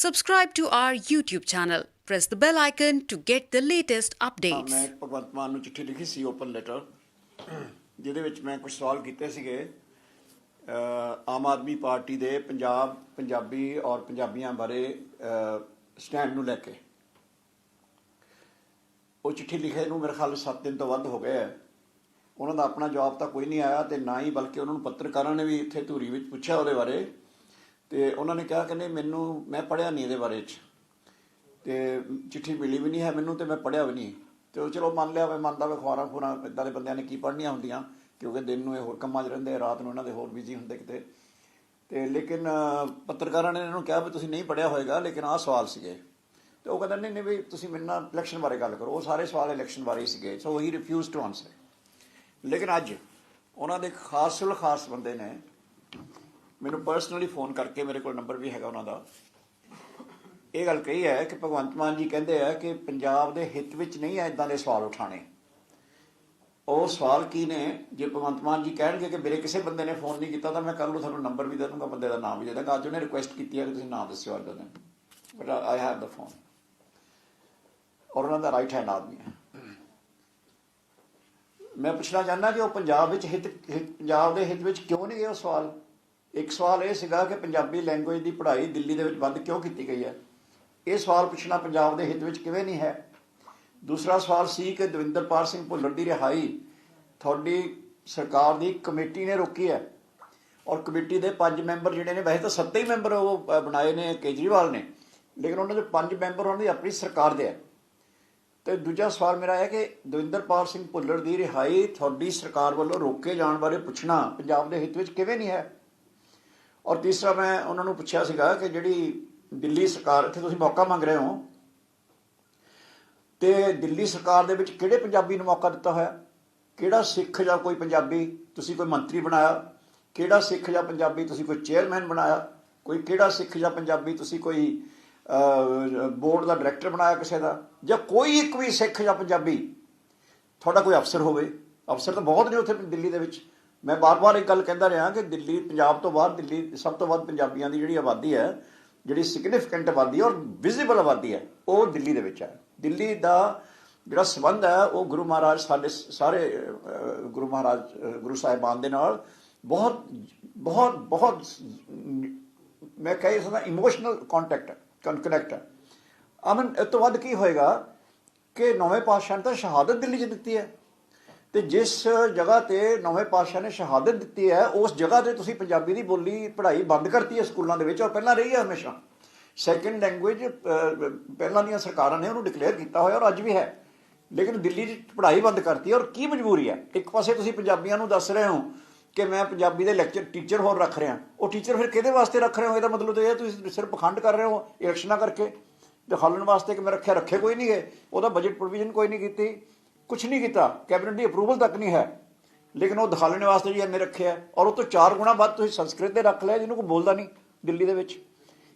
Subscribe to our YouTube channel. Press the bell icon to get the latest updates. मैं भगवंत मान ਨੂੰ ਚਿੱਠੀ ਲਿਖੀ ਸੀ ਓਪਨ ਲੈਟਰ ਜਿਹਦੇ ਵਿੱਚ ਮੈਂ ਕੁਝ ਸਵਾਲ ਕੀਤੇ ਸੀਗੇ ਆਮ ਆਦਮੀ ਪਾਰਟੀ ਦੇ ਪੰਜਾਬ ਪੰਜਾਬੀ ਔਰ ਪੰਜਾਬੀਆਂ ਬਾਰੇ ਸਟੈਂਡ ਨੂੰ ਲੈ ਕੇ ਉਹ ਚਿੱਠੀ ਲਿਖੇ ਨੂੰ ਮੇਰੇ ਖਿਆਲ 7 ਦਿਨ ਤੋਂ ਵੱਧ ਹੋ ਗਏ ਹੈ ਉਹਨਾਂ ਦਾ ਆਪਣਾ ਜਵਾਬ ਤਾਂ ਕੋਈ ਨਹੀਂ ਆਇਆ ਤੇ ਨਾ ਹੀ ਬਲਕਿ ਉਹਨਾਂ ਨੂੰ ਪੱਤਰਕਾਰਾਂ ਨੇ ਵੀ ਇੱਥੇ ਧੂਰੀ ਵਿੱਚ ਪੁੱਛਿਆ ਉਹਦੇ ਬਾਰੇ ਤੇ ਉਹਨਾਂ ਨੇ ਕਿਹਾ ਕਿ ਨਹੀਂ ਮੈਨੂੰ ਮੈਂ ਪੜ੍ਹਿਆ ਨਹੀਂ ਇਹਦੇ ਬਾਰੇ 'ਚ ਤੇ ਚਿੱਠੀ ਮਿਲੀ ਵੀ ਨਹੀਂ ਹੈ ਮੈਨੂੰ ਤੇ ਮੈਂ ਪੜ੍ਹਿਆ ਵੀ ਨਹੀਂ ਤੇ ਚਲੋ ਮੰਨ ਲਿਆ ਮੈਂ ਮੰਨਦਾ ਵੀ ਅਖਬਾਰਾਂ ਖੂਰਾਂ ਇੱਦਾਂ ਦੇ ਬੰਦਿਆਂ ਨੇ ਕੀ ਪੜ੍ਹਨੀਆਂ ਹੁੰਦੀਆਂ ਕਿਉਂਕਿ ਦਿਨ ਨੂੰ ਇਹ ਹੋਰ ਕੰਮਾਂ 'ਚ ਰਹਿੰਦੇ ਰਾਤ ਨੂੰ ਇਹਨਾਂ ਦੇ ਹੋਰ ਬਿਜ਼ੀ ਹੁੰਦੇ ਕਿਤੇ ਤੇ ਲੇਕਿਨ ਪੱਤਰਕਾਰਾਂ ਨੇ ਇਹਨਾਂ ਨੂੰ ਕਿਹਾ ਵੀ ਤੁਸੀਂ ਨਹੀਂ ਪੜ੍ਹਿਆ ਹੋਏਗਾ ਲੇਕਿਨ ਆਹ ਸਵਾਲ ਸੀਗੇ ਤੇ ਉਹ ਕਹਿੰਦਾ ਨਹੀਂ ਵੀ ਤੁਸੀਂ ਮੇਰੇ ਨਾਲ ਇਲੈਕਸ਼ਨ ਬਾਰੇ ਗੱਲ ਕਰੋ ਉਹ ਸਾਰੇ ਸਵਾਲ ਇਲੈਕਸ਼ਨ ਬਾਰੇ ਹੀ ਸੀਗੇ ਸੋ ਹੀ ਰਿਫਿਊਜ਼ ਟੂ ਆਨਸਰ ਲੇਕਿਨ ਅੱਜ ਉਹਨਾਂ ਦੇ ਖਾਸ ਬੰਦੇ ਨੇ ਮੈਨੂੰ ਪਰਸਨਲੀ ਫੋਨ ਕਰਕੇ ਮੇਰੇ ਕੋਲ ਨੰਬਰ ਵੀ ਹੈਗਾ ਉਹਨਾਂ ਦਾ ਇਹ ਗੱਲ ਕਹੀ ਹੈ ਕਿ ਭਗਵੰਤ ਮਾਨ ਜੀ ਕਹਿੰਦੇ ਆ ਕਿ ਪੰਜਾਬ ਦੇ ਹਿੱਤ ਵਿੱਚ ਨਹੀਂ ਹੈ ਇੱਦਾਂ ਦੇ ਸਵਾਲ ਉਠਾਣੇ ਉਹ ਸਵਾਲ ਕੀ ਨੇ ਜੇ ਭਗਵੰਤ ਮਾਨ ਜੀ ਕਹਿਣਗੇ ਕਿ ਮੇਰੇ ਕਿਸੇ ਬੰਦੇ ਨੇ ਫੋਨ ਨਹੀਂ ਕੀਤਾ ਤਾਂ ਮੈਂ ਕੱਲ੍ਹ ਨੂੰ ਤੁਹਾਨੂੰ ਨੰਬਰ ਵੀ ਦੇ ਦੂੰਗਾ ਬੰਦੇ ਦਾ ਨਾਮ ਵੀ ਦੇ ਦਾਂਗਾ ਅੱਜ ਉਹਨੇ ਰਿਕੁਐਸਟ ਕੀਤੀ ਹੈ ਕਿ ਤੁਸੀਂ ਨਾਮ ਦੱਸਿਓ ਅੱਜ ਦਾ ਦਿਨ but I have the phone ਔਰ ਉਹਨਾਂ ਦਾ ਰਾਈਟ ਹੈਂਡ ਆਦਮੀ ਹੈ ਮੈਂ ਪੁੱਛਣਾ ਚਾਹੁੰਦਾ ਕਿ ਉਹ ਪੰਜਾਬ ਵਿੱਚ ਪੰਜਾਬ ਦੇ ਹਿੱਤ ਵਿੱਚ ਕਿਉਂ ਨਹੀਂ ਗਏ ਉਹ ਸਵਾਲ ਇੱਕ ਸਵਾਲ ਇਹ ਸੀਗਾ ਕਿ ਪੰਜਾਬੀ ਲੈਂਗੁਏਜ ਦੀ ਪੜ੍ਹਾਈ ਦਿੱਲੀ ਦੇ ਵਿੱਚ ਬੰਦ ਕਿਉਂ ਕੀਤੀ ਗਈ ਹੈ ਇਹ ਸਵਾਲ ਪੁੱਛਣਾ ਪੰਜਾਬ ਦੇ ਹਿੱਤ ਵਿੱਚ ਕਿਵੇਂ ਨਹੀਂ ਹੈ ਦੂਸਰਾ ਸਵਾਲ ਸੀ ਕਿ ਦਵਿੰਦਰਪਾਲ ਸਿੰਘ ਭੁੱਲਰ ਦੀ ਰਿਹਾਈ ਤੁਹਾਡੀ ਸਰਕਾਰ ਦੀ ਕਮੇਟੀ ਨੇ ਰੋਕੀ ਹੈ ਔਰ ਕਮੇਟੀ ਦੇ 5 ਮੈਂਬਰ ਜਿਹੜੇ ਨੇ ਵੈਸੇ ਤਾਂ 7 ਹੀ ਮੈਂਬਰ ਉਹ ਬਣਾਏ ਨੇ ਕੇਜਰੀਵਾਲ ਨੇ ਲੇਕਿਨ ਉਹਨਾਂ ਦੇ 5 ਮੈਂਬਰ ਉਹਨਾਂ ਦੀ ਆਪਣੀ ਸਰਕਾਰ ਦੇ ਹੈ ਤੇ ਦੂਜਾ ਸਵਾਲ ਮੇਰਾ ਹੈ ਕਿ ਦਵਿੰਦਰਪਾਲ ਸਿੰਘ ਭੁੱਲਰ ਦੀ ਰਿਹਾਈ ਤੁਹਾਡੀ ਸਰਕਾਰ ਵੱਲੋਂ ਰੋਕੇ ਜਾਣ ਬਾਰੇ ਪੁੱਛਣਾ ਪੰਜਾਬ ਦੇ ਹਿੱਤ ਵਿੱਚ ਕਿਵੇਂ ਨਹੀਂ ਹੈ ਔਰ ਤੀਸਰਾ ਮੈਂ ਉਹਨਾਂ ਨੂੰ ਪੁੱਛਿਆ ਸੀਗਾ ਕਿ ਜਿਹੜੀ ਦਿੱਲੀ ਸਰਕਾਰ ਇੱਥੇ ਤੁਸੀਂ ਮੌਕਾ ਮੰਗ ਰਹੇ ਹੋ ਤੇ ਦਿੱਲੀ ਸਰਕਾਰ ਦੇ ਵਿੱਚ ਕਿਹੜੇ ਪੰਜਾਬੀ ਨੂੰ ਮੌਕਾ ਦਿੱਤਾ ਹੋਇਆ ਕਿਹੜਾ ਸਿੱਖ ਜਾਂ ਕੋਈ ਪੰਜਾਬੀ ਤੁਸੀਂ ਕੋਈ ਮੰਤਰੀ ਬਣਾਇਆ ਕਿਹੜਾ ਸਿੱਖ ਜਾਂ ਪੰਜਾਬੀ ਤੁਸੀਂ ਕੋਈ ਚੇਅਰਮੈਨ ਬਣਾਇਆ ਕੋਈ ਕਿਹੜਾ ਸਿੱਖ ਜਾਂ ਪੰਜਾਬੀ ਤੁਸੀਂ ਕੋਈ ਬੋਰਡ ਦਾ ਡਾਇਰੈਕਟਰ ਬਣਾਇਆ ਕਿਸੇ ਦਾ ਜਾਂ ਕੋਈ ਇੱਕ ਵੀ ਸਿੱਖ ਜਾਂ ਪੰਜਾਬੀ ਤੁਹਾਡਾ ਕੋਈ ਅਫਸਰ ਹੋਵੇ ਅਫਸਰ ਤਾਂ ਬਹੁਤ ਨੇ ਉੱਥੇ ਦਿੱਲੀ ਦੇ ਵਿੱਚ ਮੈਂ ਬਾਰ-ਬਾਰ ਇੱਕ ਗੱਲ ਕਹਿੰਦਾ ਰਿਹਾ ਕਿ ਦਿੱਲੀ ਪੰਜਾਬ ਤੋਂ ਬਾਅਦ ਦਿੱਲੀ ਸਭ ਤੋਂ ਵੱਧ ਪੰਜਾਬੀਆਂ ਦੀ ਜਿਹੜੀ ਆਬਾਦੀ ਹੈ ਜਿਹੜੀ ਸਿਗਨੀਫਿਕੈਂਟ ਆਬਾਦੀ ਹੈ ਔਰ ਵਿਜ਼ੀਬਲ ਆਬਾਦੀ ਹੈ ਉਹ ਦਿੱਲੀ ਦੇ ਵਿੱਚ ਹੈ ਦਿੱਲੀ ਦਾ ਜਿਹੜਾ ਸੰਬੰਧ ਹੈ ਉਹ ਗੁਰੂ ਮਹਾਰਾਜ ਸਾਡੇ ਸਾਰੇ ਗੁਰੂ ਮਹਾਰਾਜ ਗੁਰੂ ਸਾਹਿਬਾਨ ਦੇ ਨਾਲ ਬਹੁਤ ਬਹੁਤ ਬਹੁਤ ਮੈਂ ਕਹਿ ਸਕਦਾ ਇਮੋਸ਼ਨਲ ਕਨੈਕਟ ਹੈ ਅਮਨ ਇਸ ਤੋਂ ਵੱਧ ਕੀ ਹੋਏਗਾ ਕਿ ਨੌਵੇਂ ਪਾਤਸ਼ਾਹ ਨੇ ਤਾਂ ਸ਼ਹਾਦਤ ਦਿੱਲੀ 'ਚ ਦਿੱਤੀ ਹੈ ਤੇ ਜਿਸ ਜਗ੍ਹਾ ਤੇ ਨੌਵੇਂ ਪਾਤਸ਼ਾਹ ਨੇ ਸ਼ਹਾਦਤ ਦਿੱਤੀ ਹੈ ਉਸ ਜਗ੍ਹਾ ਤੇ ਤੁਸੀਂ ਪੰਜਾਬੀ ਦੀ ਬੋਲੀ ਪੜ੍ਹਾਈ ਬੰਦ ਕਰਤੀ ਹੈ ਸਕੂਲਾਂ ਦੇ ਵਿੱਚ ਔਰ ਪਹਿਲਾਂ ਰਹੀ ਹੈ ਹਮੇਸ਼ਾ ਸੈਕੰਡ ਲੈਂਗੁਏਜ ਪਹਿਲਾਂ ਦੀਆਂ ਸਰਕਾਰਾਂ ਨੇ ਉਹਨੂੰ ਡਿਕਲੇਅਰ ਕੀਤਾ ਹੋਇਆ ਔਰ ਅੱਜ ਵੀ ਹੈ ਲੇਕਿਨ ਦਿੱਲੀ 'ਚ ਪੜ੍ਹਾਈ ਬੰਦ ਕਰਤੀ ਔਰ ਕੀ ਮਜਬੂਰੀ ਹੈ ਇੱਕ ਪਾਸੇ ਤੁਸੀਂ ਪੰਜਾਬੀਆਂ ਨੂੰ ਦੱਸ ਰਹੇ ਹੋ ਕਿ ਮੈਂ ਪੰਜਾਬੀ ਦੇ ਟੀਚਰ ਹੋਰ ਰੱਖ ਰਿਹਾ ਉਹ ਟੀਚਰ ਫਿਰ ਕਿਹਦੇ ਵਾਸਤੇ ਰੱਖ ਰਹੇ ਹੋ ਇਹਦਾ ਮਤਲਬ ਤਾਂ ਇਹ ਤੁਸੀਂ ਸਿਰਫ ਪਖੰਡ ਕਰ ਰਹੇ ਹੋ ਇਲੈਕਸ਼ਨਾਂ ਕਰਕੇ ਦਿਖਾਉਣ ਵਾਸਤੇ ਕਿ ਮੈਂ ਰੱਖੇ ਕੋਈ ਨਹੀਂ ਹੈ ਉਹਦਾ ਬਜਟ ਪ੍ਰੋਵੀਜ਼ਨ ਕੋਈ ਨਹੀਂ ਕੀਤੀ ਕੁਛ ਨਹੀਂ ਕੀਤਾ ਕੈਬਨਿਟ ਦੀ ਅਪਰੂਵਲ ਤੱਕ ਨਹੀਂ ਹੈ ਲੇਕਿਨ ਉਹ ਦਿਖਾਉਣ ਵਾਸਤੇ ਜੀ ਐਵੇਂ ਰੱਖਿਆ ਔਰ ਉਹ ਤੋਂ 4 ਗੁਣਾ ਵੱਧ ਤੁਸੀਂ ਸੰਸਕ੍ਰਿਤ ਦੇ ਰੱਖ ਲਿਆ ਜਿਹਨੂੰ ਕੋਈ ਬੋਲਦਾ ਨਹੀਂ ਦਿੱਲੀ ਦੇ ਵਿੱਚ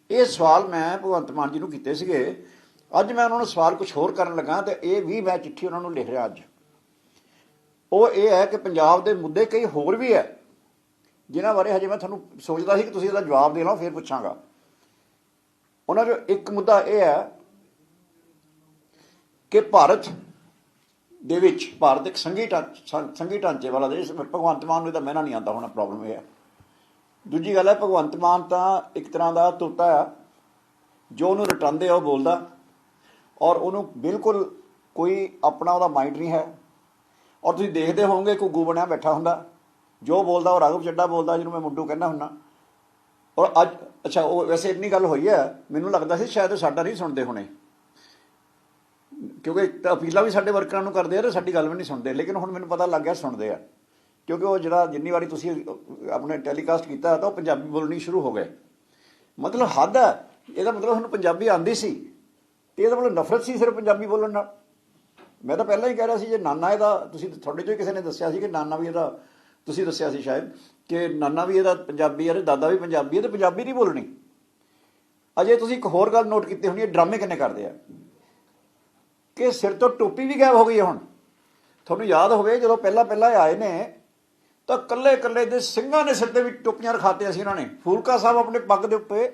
ਇਹ ਸਵਾਲ ਮੈਂ ਭਗਵੰਤ ਮਾਨ ਜੀ ਨੂੰ ਕੀਤੇ ਸੀਗੇ ਅੱਜ ਮੈਂ ਉਹਨਾਂ ਨੂੰ ਸਵਾਲ ਕੁਛ ਹੋਰ ਕਰਨ ਲੱਗਾ ਤੇ ਇਹ ਵੀ ਮੈਂ ਚਿੱਠੀ ਉਹਨਾਂ ਨੂੰ ਲਿਖ ਰਿਹਾ ਅੱਜ ਉਹ ਇਹ ਹੈ ਕਿ ਪੰਜਾਬ ਦੇ ਮੁੱਦੇ ਕਈ ਹੋਰ ਵੀ ਹੈ ਜਿਨ੍ਹਾਂ ਬਾਰੇ ਹਜੇ ਮੈਂ ਤੁਹਾਨੂੰ ਸੋਚਦਾ ਸੀ ਕਿ ਤੁਸੀਂ ਇਹਦਾ ਜਵਾਬ ਦੇ ਲਓ ਫਿਰ ਪੁੱਛਾਂਗਾ ਉਹਨਾਂ 'ਚੋਂ ਇੱਕ ਮੁੱਦਾ ਇਹ ਹੈ ਕਿ ਭਾਰਤ ਦੇ ਵਿੱਚ ਭਾਰਤ ਇੱਕ ਸੰਘੀ ਢਾਂਚੇ ਵਾਲਾ ਦੇਸ਼ ਭਗਵੰਤ ਮਾਨ ਨੂੰ ਤਾਂ ਮਹਿਣਾ ਨਹੀਂ ਆਉਂਦਾ ਹੋਣਾ ਪ੍ਰੋਬਲਮ ਇਹ ਹੈ ਦੂਜੀ ਗੱਲ ਹੈ ਭਗਵੰਤ ਮਾਨ ਤਾਂ ਇੱਕ ਤਰ੍ਹਾਂ ਦਾ ਤੋਤਾ ਆ ਜੋ ਉਹਨੂੰ ਰਟਾਉਂਦੇ ਆ ਉਹ ਬੋਲਦਾ ਔਰ ਉਹਨੂੰ ਬਿਲਕੁਲ ਕੋਈ ਆਪਣਾ ਉਹਦਾ ਮਾਈਂਡ ਨਹੀਂ ਹੈ ਔਰ ਤੁਸੀਂ ਦੇਖਦੇ ਹੋਵੋਗੇ ਘੁੱਗੂ ਬਣਿਆ ਬੈਠਾ ਹੁੰਦਾ ਜੋ ਬੋਲਦਾ ਉਹ ਰਾਘਵ ਚੱਡਾ ਬੋਲਦਾ ਜਿਹਨੂੰ ਮੈਂ ਮੁੰਡੂ ਕਹਿੰਦਾ ਹੁੰਦਾ ਔਰ ਅੱਜ ਅੱਛਾ ਉਹ ਵੈਸੇ ਇੰਨੀ ਗੱਲ ਹੋਈ ਹੈ ਮੈਨੂੰ ਲੱਗਦਾ ਸੀ ਸ਼ਾਇਦ ਸਾਡਾ ਨਹੀਂ ਸੁਣਦੇ ਹੋਣੇ ਕਿਉਂਕਿ ਅਪੀਲਾਂ ਵੀ ਸਾਡੇ ਵਰਕਰਾਂ ਨੂੰ ਕਰਦੇ ਆ ਤੇ ਸਾਡੀ ਗੱਲ ਵੀ ਨਹੀਂ ਸੁਣਦੇ ਲੇਕਿਨ ਹੁਣ ਮੈਨੂੰ ਪਤਾ ਲੱਗ ਗਿਆ ਸੁਣਦੇ ਆ ਕਿਉਂਕਿ ਉਹ ਜਿਹੜਾ ਜਿੰਨੀ ਵਾਰੀ ਤੁਸੀਂ ਆਪਣੇ ਟੈਲੀਕਾਸਟ ਕੀਤਾ ਤਾਂ ਉਹ ਪੰਜਾਬੀ ਬੋਲਣੀ ਸ਼ੁਰੂ ਹੋ ਗਏ ਮਤਲਬ ਹੱਦ ਹੈ ਇਹਦਾ ਮਤਲਬ ਹੁਣ ਪੰਜਾਬੀ ਆਉਂਦੀ ਸੀ ਤੇ ਇਹਦਾ ਮਤਲਬ ਨਫ਼ਰਤ ਸੀ ਸਿਰਫ ਪੰਜਾਬੀ ਬੋਲਣ ਨਾਲ ਮੈਂ ਤਾਂ ਪਹਿਲਾਂ ਹੀ ਕਹਿ ਰਿਹਾ ਸੀ ਜੇ ਨਾਨਾ ਇਹਦਾ ਤੁਸੀਂ ਤੁਹਾਡੇ 'ਚੋਂ ਕਿਸੇ ਨੇ ਦੱਸਿਆ ਸੀ ਕਿ ਨਾਨਾ ਵੀ ਇਹਦਾ ਤੁਸੀਂ ਦੱਸਿਆ ਸੀ ਸ਼ਾਇਦ ਕਿ ਨਾਨਾ ਵੀ ਇਹਦਾ ਪੰਜਾਬੀ ਹੈ ਦਾਦਾ ਵੀ ਪੰਜਾਬੀ ਹੈ ਤੇ ਪੰਜਾਬੀ ਨਹੀਂ ਬੋਲਣੀ ਅਜੇ ਤੁਸੀਂ ਇੱਕ ਹੋਰ ਗੱਲ ਨੋਟ ਕੀਤੀ ਹੋਣੀ ਹੈ ਡਰਾਮੇ ਕਿੰਨੇ ਕਰਦੇ ਆ ਕਿ ਸਿਰ ਤੋਂ ਟੋਪੀ ਵੀ ਗਾਇਬ ਹੋ ਗਈ ਹੈ ਹੁਣ ਤੁਹਾਨੂੰ ਯਾਦ ਹੋਵੇ ਜਦੋਂ ਪਹਿਲਾਂ ਆਏ ਨੇ ਤਾਂ ਕੱਲੇ ਦੇ ਸਿੰਘਾਂ ਨੇ ਸਿਰ ਦੇ ਵਿੱਚ ਟੋਪੀਆਂ ਰਖਾਤੀਆਂ ਸੀ ਇਹਨਾਂ ਨੇ ਫੂਲਕਾ ਸਾਹਿਬ ਆਪਣੇ ਪੱਗ ਦੇ ਉੱਤੇ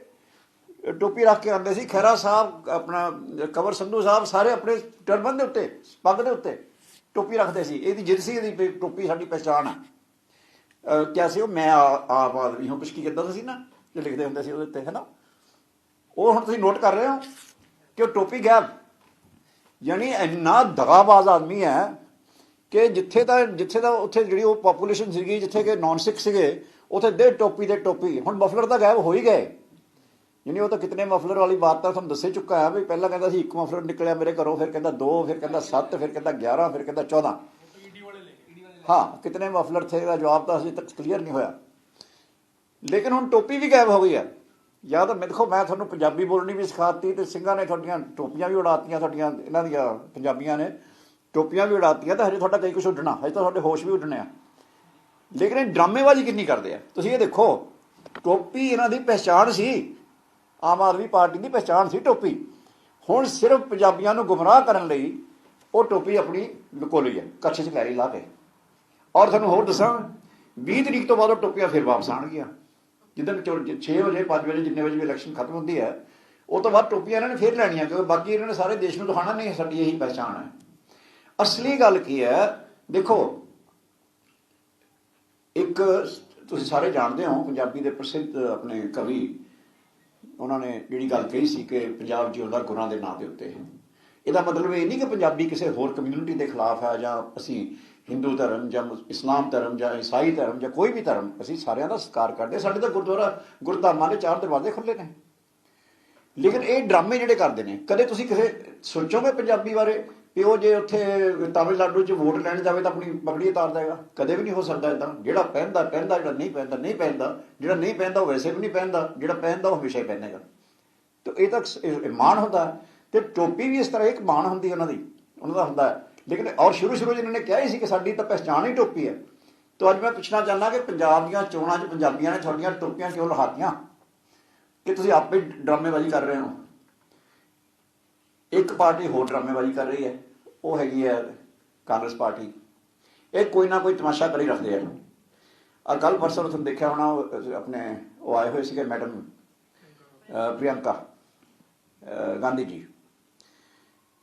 ਟੋਪੀ ਰੱਖ ਕੇ ਆਉਂਦੇ ਸੀ। ਖਹਿਰਾ ਸਾਹਿਬ, ਆਪਣਾ ਕੰਵਰ ਸੰਧੂ ਸਾਹਿਬ, ਸਾਰੇ ਆਪਣੇ ਟਰਬਨ ਦੇ ਉੱਤੇ, ਪੱਗ ਦੇ ਉੱਤੇ ਟੋਪੀ ਰੱਖਦੇ ਸੀ। ਇਹਦੀ ਜਿੱਦ ਸੀ, ਇਹਦੀ ਟੋਪੀ ਸਾਡੀ ਪਹਿਚਾਣ ਆ। ਕਿਆ ਸੀ ਉਹ, ਮੈਂ ਆਪ ਆਦਮੀ ਹਾਂ, ਕੁਛ ਕੀ ਕਿੱਦਾਂ ਸੀ ਨਾ, ਜੋ ਲਿਖਦੇ ਹੁੰਦੇ ਸੀ ਉਹਦੇ ਉੱਤੇ, ਹੈ ਨਾ। ਉਹ ਹੁਣ ਤੁਸੀਂ ਨੋਟ ਕਰ ਰਹੇ ਹੋ ਕਿ ਉਹ ਟੋਪੀ ਗਾਇਬ। ਯਾਨੀ ਇੰਨਾ ਦਗਾਬਾਜ਼ ਆਦਮੀ ਹੈ ਕਿ ਜਿੱਥੇ ਦਾ ਉੱਥੇ ਜਿਹੜੀ ਉਹ ਪਾਪੂਲੇਸ਼ਨ ਸੀਗੀ, ਜਿੱਥੇ ਕਿ ਨੌਨ ਸਿੱਖ ਸੀਗੇ, ਉੱਥੇ ਦੇ ਟੋਪੀ ਦੇ ਟੋਪੀ। ਹੁਣ ਮਫਲਰ ਤਾਂ ਗਾਇਬ ਹੋ ਹੀ ਗਏ। ਯਾਨੀ ਉਹ ਤਾਂ ਕਿਤਨੇ ਮਫਲਰ ਵਾਲੀ ਬਾਤ ਤਾਂ ਤੁਹਾਨੂੰ ਦੱਸੇ ਚੁੱਕਾ ਹੈ ਵੀ ਪਹਿਲਾਂ ਕਹਿੰਦਾ ਸੀ 1 ਮਫਲਰ ਨਿਕਲਿਆ ਮੇਰੇ ਘਰੋਂ, ਫਿਰ ਕਹਿੰਦਾ 2, ਫਿਰ ਕਹਿੰਦਾ 7, ਫਿਰ ਕਹਿੰਦਾ 11, ਫਿਰ ਕਹਿੰਦਾ 14। ਹਾਂ, ਕਿਤਨੇ ਮਫਲਰ ਥੇ ਦਾ ਜਵਾਬ ਤਾਂ ਅਜੇ ਤੱਕ ਕਲੀਅਰ ਨਹੀਂ ਹੋਇਆ। ਲੇਕਿਨ ਹੁਣ ਟੋਪੀ ਵੀ ਗਾਇਬ ਹੋ ਗਈ ਹੈ। ਜਾਂ ਤਾਂ ਦੇਖੋ, ਮੈਂ ਤੁਹਾਨੂੰ ਪੰਜਾਬੀ ਬੋਲਣੀ ਵੀ ਸਿਖਾਤੀ ਅਤੇ ਸਿੰਘਾਂ ਨੇ ਤੁਹਾਡੀਆਂ ਟੋਪੀਆਂ ਵੀ ਉਡਾਤੀਆਂ, ਤੁਹਾਡੀਆਂ ਇਹਨਾਂ ਦੀਆਂ ਪੰਜਾਬੀਆਂ ਨੇ ਟੋਪੀਆਂ ਵੀ ਉਡਾਤੀਆਂ, ਤਾਂ ਹਜੇ ਤੁਹਾਡਾ ਕਈ ਕੁਛ ਉੱਡਣਾ, ਹਜੇ ਤਾਂ ਤੁਹਾਡੇ ਹੋਸ਼ ਵੀ ਉੱਡਣੇ ਆ। ਲੇਕਿਨ ਇਹ ਡਰਾਮੇਬਾਜ਼ੀ ਕਿੰਨੀ ਕਰਦੇ ਆ ਤੁਸੀਂ ਇਹ ਦੇਖੋ। ਟੋਪੀ ਇਹਨਾਂ ਦੀ ਪਹਿਚਾਣ ਸੀ, ਆਮ ਆਦਮੀ ਪਾਰਟੀ ਦੀ ਪਹਿਚਾਣ ਸੀ ਟੋਪੀ। ਹੁਣ ਸਿਰਫ ਪੰਜਾਬੀਆਂ ਨੂੰ ਗੁੰਮਰਾਹ ਕਰਨ ਲਈ ਉਹ ਟੋਪੀ ਆਪਣੀ ਲੁਕੋ ਲਈ ਹੈ, ਕੱਛ 'ਚ ਲੈ ਲਈ ਲਾ ਕੇ। ਔਰ ਤੁਹਾਨੂੰ ਹੋਰ ਦੱਸਾਂ, 20 ਤਰੀਕ ਤੋਂ ਬਾਅਦ ਉਹ ਟੋਪੀਆਂ ਫਿਰ ਵਾਪਸ ਆਉਣਗੀਆਂ। ਜਿੱਦਣ 6 ਵਜੇ 5 ਵਜੇ ਜਿੰਨੇ ਵਜੇ ਵੀ ਇਲੈਕਸ਼ਨ ਖਤਮ ਹੁੰਦੀ ਹੈ, ਉਹ ਤੋਂ ਬਾਅਦ ਟੋਪੀਆਂ ਇਹਨਾਂ ਨੇ ਫਿਰ ਲੈਣੀਆਂ, ਕਿਉਂਕਿ ਬਾਕੀ ਇਹਨਾਂ ਨੇ ਸਾਰੇ ਦੇਸ਼ ਨੂੰ ਦਿਖਾਉਣਾ ਨਹੀਂ ਸਾਡੀ ਇਹੀ ਪਹਿਚਾਣ ਹੈ। ਅਸਲੀ ਗੱਲ ਕੀ ਹੈ ਦੇਖੋ, ਇੱਕ ਤੁਸੀਂ ਸਾਰੇ ਜਾਣਦੇ ਹੋ ਪੰਜਾਬੀ ਦੇ ਪ੍ਰਸਿੱਧ ਆਪਣੇ ਕਵੀ, ਉਹਨਾਂ ਨੇ ਜਿਹੜੀ ਗੱਲ ਕਹੀ ਸੀ ਕਿ ਪੰਜਾਬ ਜਿਉਂਦਾ ਗੁਰਾਂ ਦੇ ਨਾਂ ਦੇ ਉੱਤੇ। ਇਹਦਾ ਮਤਲਬ ਇਹ ਨਹੀਂ ਕਿ ਪੰਜਾਬੀ ਕਿਸੇ ਹੋਰ ਕਮਿਊਨਿਟੀ ਦੇ ਖਿਲਾਫ ਹੈ, ਜਾਂ ਅਸੀਂ ਹਿੰਦੂ ਧਰਮ ਜਾਂ ਇਸਲਾਮ ਧਰਮ ਜਾਂ ਈਸਾਈ ਧਰਮ ਜਾਂ ਕੋਈ ਵੀ ਧਰਮ, ਅਸੀਂ ਸਾਰਿਆਂ ਦਾ ਸਤਿਕਾਰ ਕਰਦੇ। ਸਾਡੇ ਤਾਂ ਗੁਰਧਾਮਾਂ ਦੇ 4 ਦਰਵਾਜ਼ੇ ਖੁੱਲ੍ਹੇ ਨੇ। ਲੇਕਿਨ ਇਹ ਡਰਾਮੇ ਜਿਹੜੇ ਕਰਦੇ ਨੇ, ਕਦੇ ਤੁਸੀਂ ਕਿਸੇ ਸੋਚੋਗੇ ਪੰਜਾਬੀ ਬਾਰੇ ਵੀ ਉਹ ਜੇ ਉੱਥੇ ਤਾਮਿਲਨਾਡੂ 'ਚ ਵੋਟ ਲੈਣ ਜਾਵੇ ਤਾਂ ਆਪਣੀ ਪਗੜੀ ਉਤਾਰ ਦੇਗਾ? ਕਦੇ ਵੀ ਨਹੀਂ ਹੋ ਸਕਦਾ ਇੱਦਾਂ। ਜਿਹੜਾ ਪਹਿਨਦਾ ਪਹਿਨਦਾ, ਜਿਹੜਾ ਨਹੀਂ ਪਹਿਨਦਾ ਨਹੀਂ ਪਹਿਨਦਾ, ਜਿਹੜਾ ਨਹੀਂ ਪਹਿਨਦਾ ਉਹ ਵੈਸੇ ਵੀ ਨਹੀਂ ਪਹਿਨਦਾ, ਜਿਹੜਾ ਪਹਿਨਦਾ ਉਹ ਹਮੇਸ਼ਾ ਹੀ ਪਹਿਨੇਗਾ। ਤਾਂ ਇਹ ਤਾਂ ਮਾਣ ਹੁੰਦਾ। ਅਤੇ ਟੋਪੀ ਵੀ ਇਸ ਤਰ੍ਹਾਂ ਇੱਕ ਮਾਣ ਹੁੰਦੀ ਉਹਨਾਂ ਦੀ, ਉਹਨਾਂ ਦਾ ਹੁੰਦਾ ਹੈ। ਲੇਕਿਨ ਔਰ ਸ਼ੁਰੂ 'ਚ ਇਹਨਾਂ ਨੇ ਕਿਹਾ ਹੀ ਸੀ ਕਿ ਸਾਡੀ ਤਾਂ ਪਹਿਚਾਣ ਹੀ ਟੋਪੀ ਹੈ। ਤਾਂ ਅੱਜ ਮੈਂ ਪੁੱਛਣਾ ਚਾਹੁੰਦਾ ਕਿ ਪੰਜਾਬ ਦੀਆਂ ਚੋਣਾਂ 'ਚ ਪੰਜਾਬੀਆਂ ਨੇ ਤੁਹਾਡੀਆਂ ਟੋਪੀਆਂ ਕਿਉਂ ਲਹਾਤੀਆਂ? ਕਿ ਤੁਸੀਂ ਆਪੇ ਡਰਾਮੇਬਾਜ਼ੀ ਕਰ ਰਹੇ ਹੋ। ਇੱਕ ਪਾਰਟੀ ਹੋਰ ਡਰਾਮੇਬਾਜ਼ੀ ਕਰ ਰਹੀ ਹੈ, ਉਹ ਹੈਗੀ ਹੈ ਕਾਂਗਰਸ ਪਾਰਟੀ। ਇਹ ਕੋਈ ਨਾ ਕੋਈ ਤਮਾਸ਼ਾ ਕਰੀ ਰੱਖਦੇ ਆ। ਔਰ ਕੱਲ੍ਹ ਪਰਸੋਂ ਤੁਹਾਨੂੰ ਦੇਖਿਆ ਹੋਣਾ, ਆਪਣੇ ਉਹ ਆਏ ਹੋਏ ਸੀਗੇ ਮੈਡਮ ਪ੍ਰਿਯੰਕਾ ਗਾਂਧੀ ਜੀ।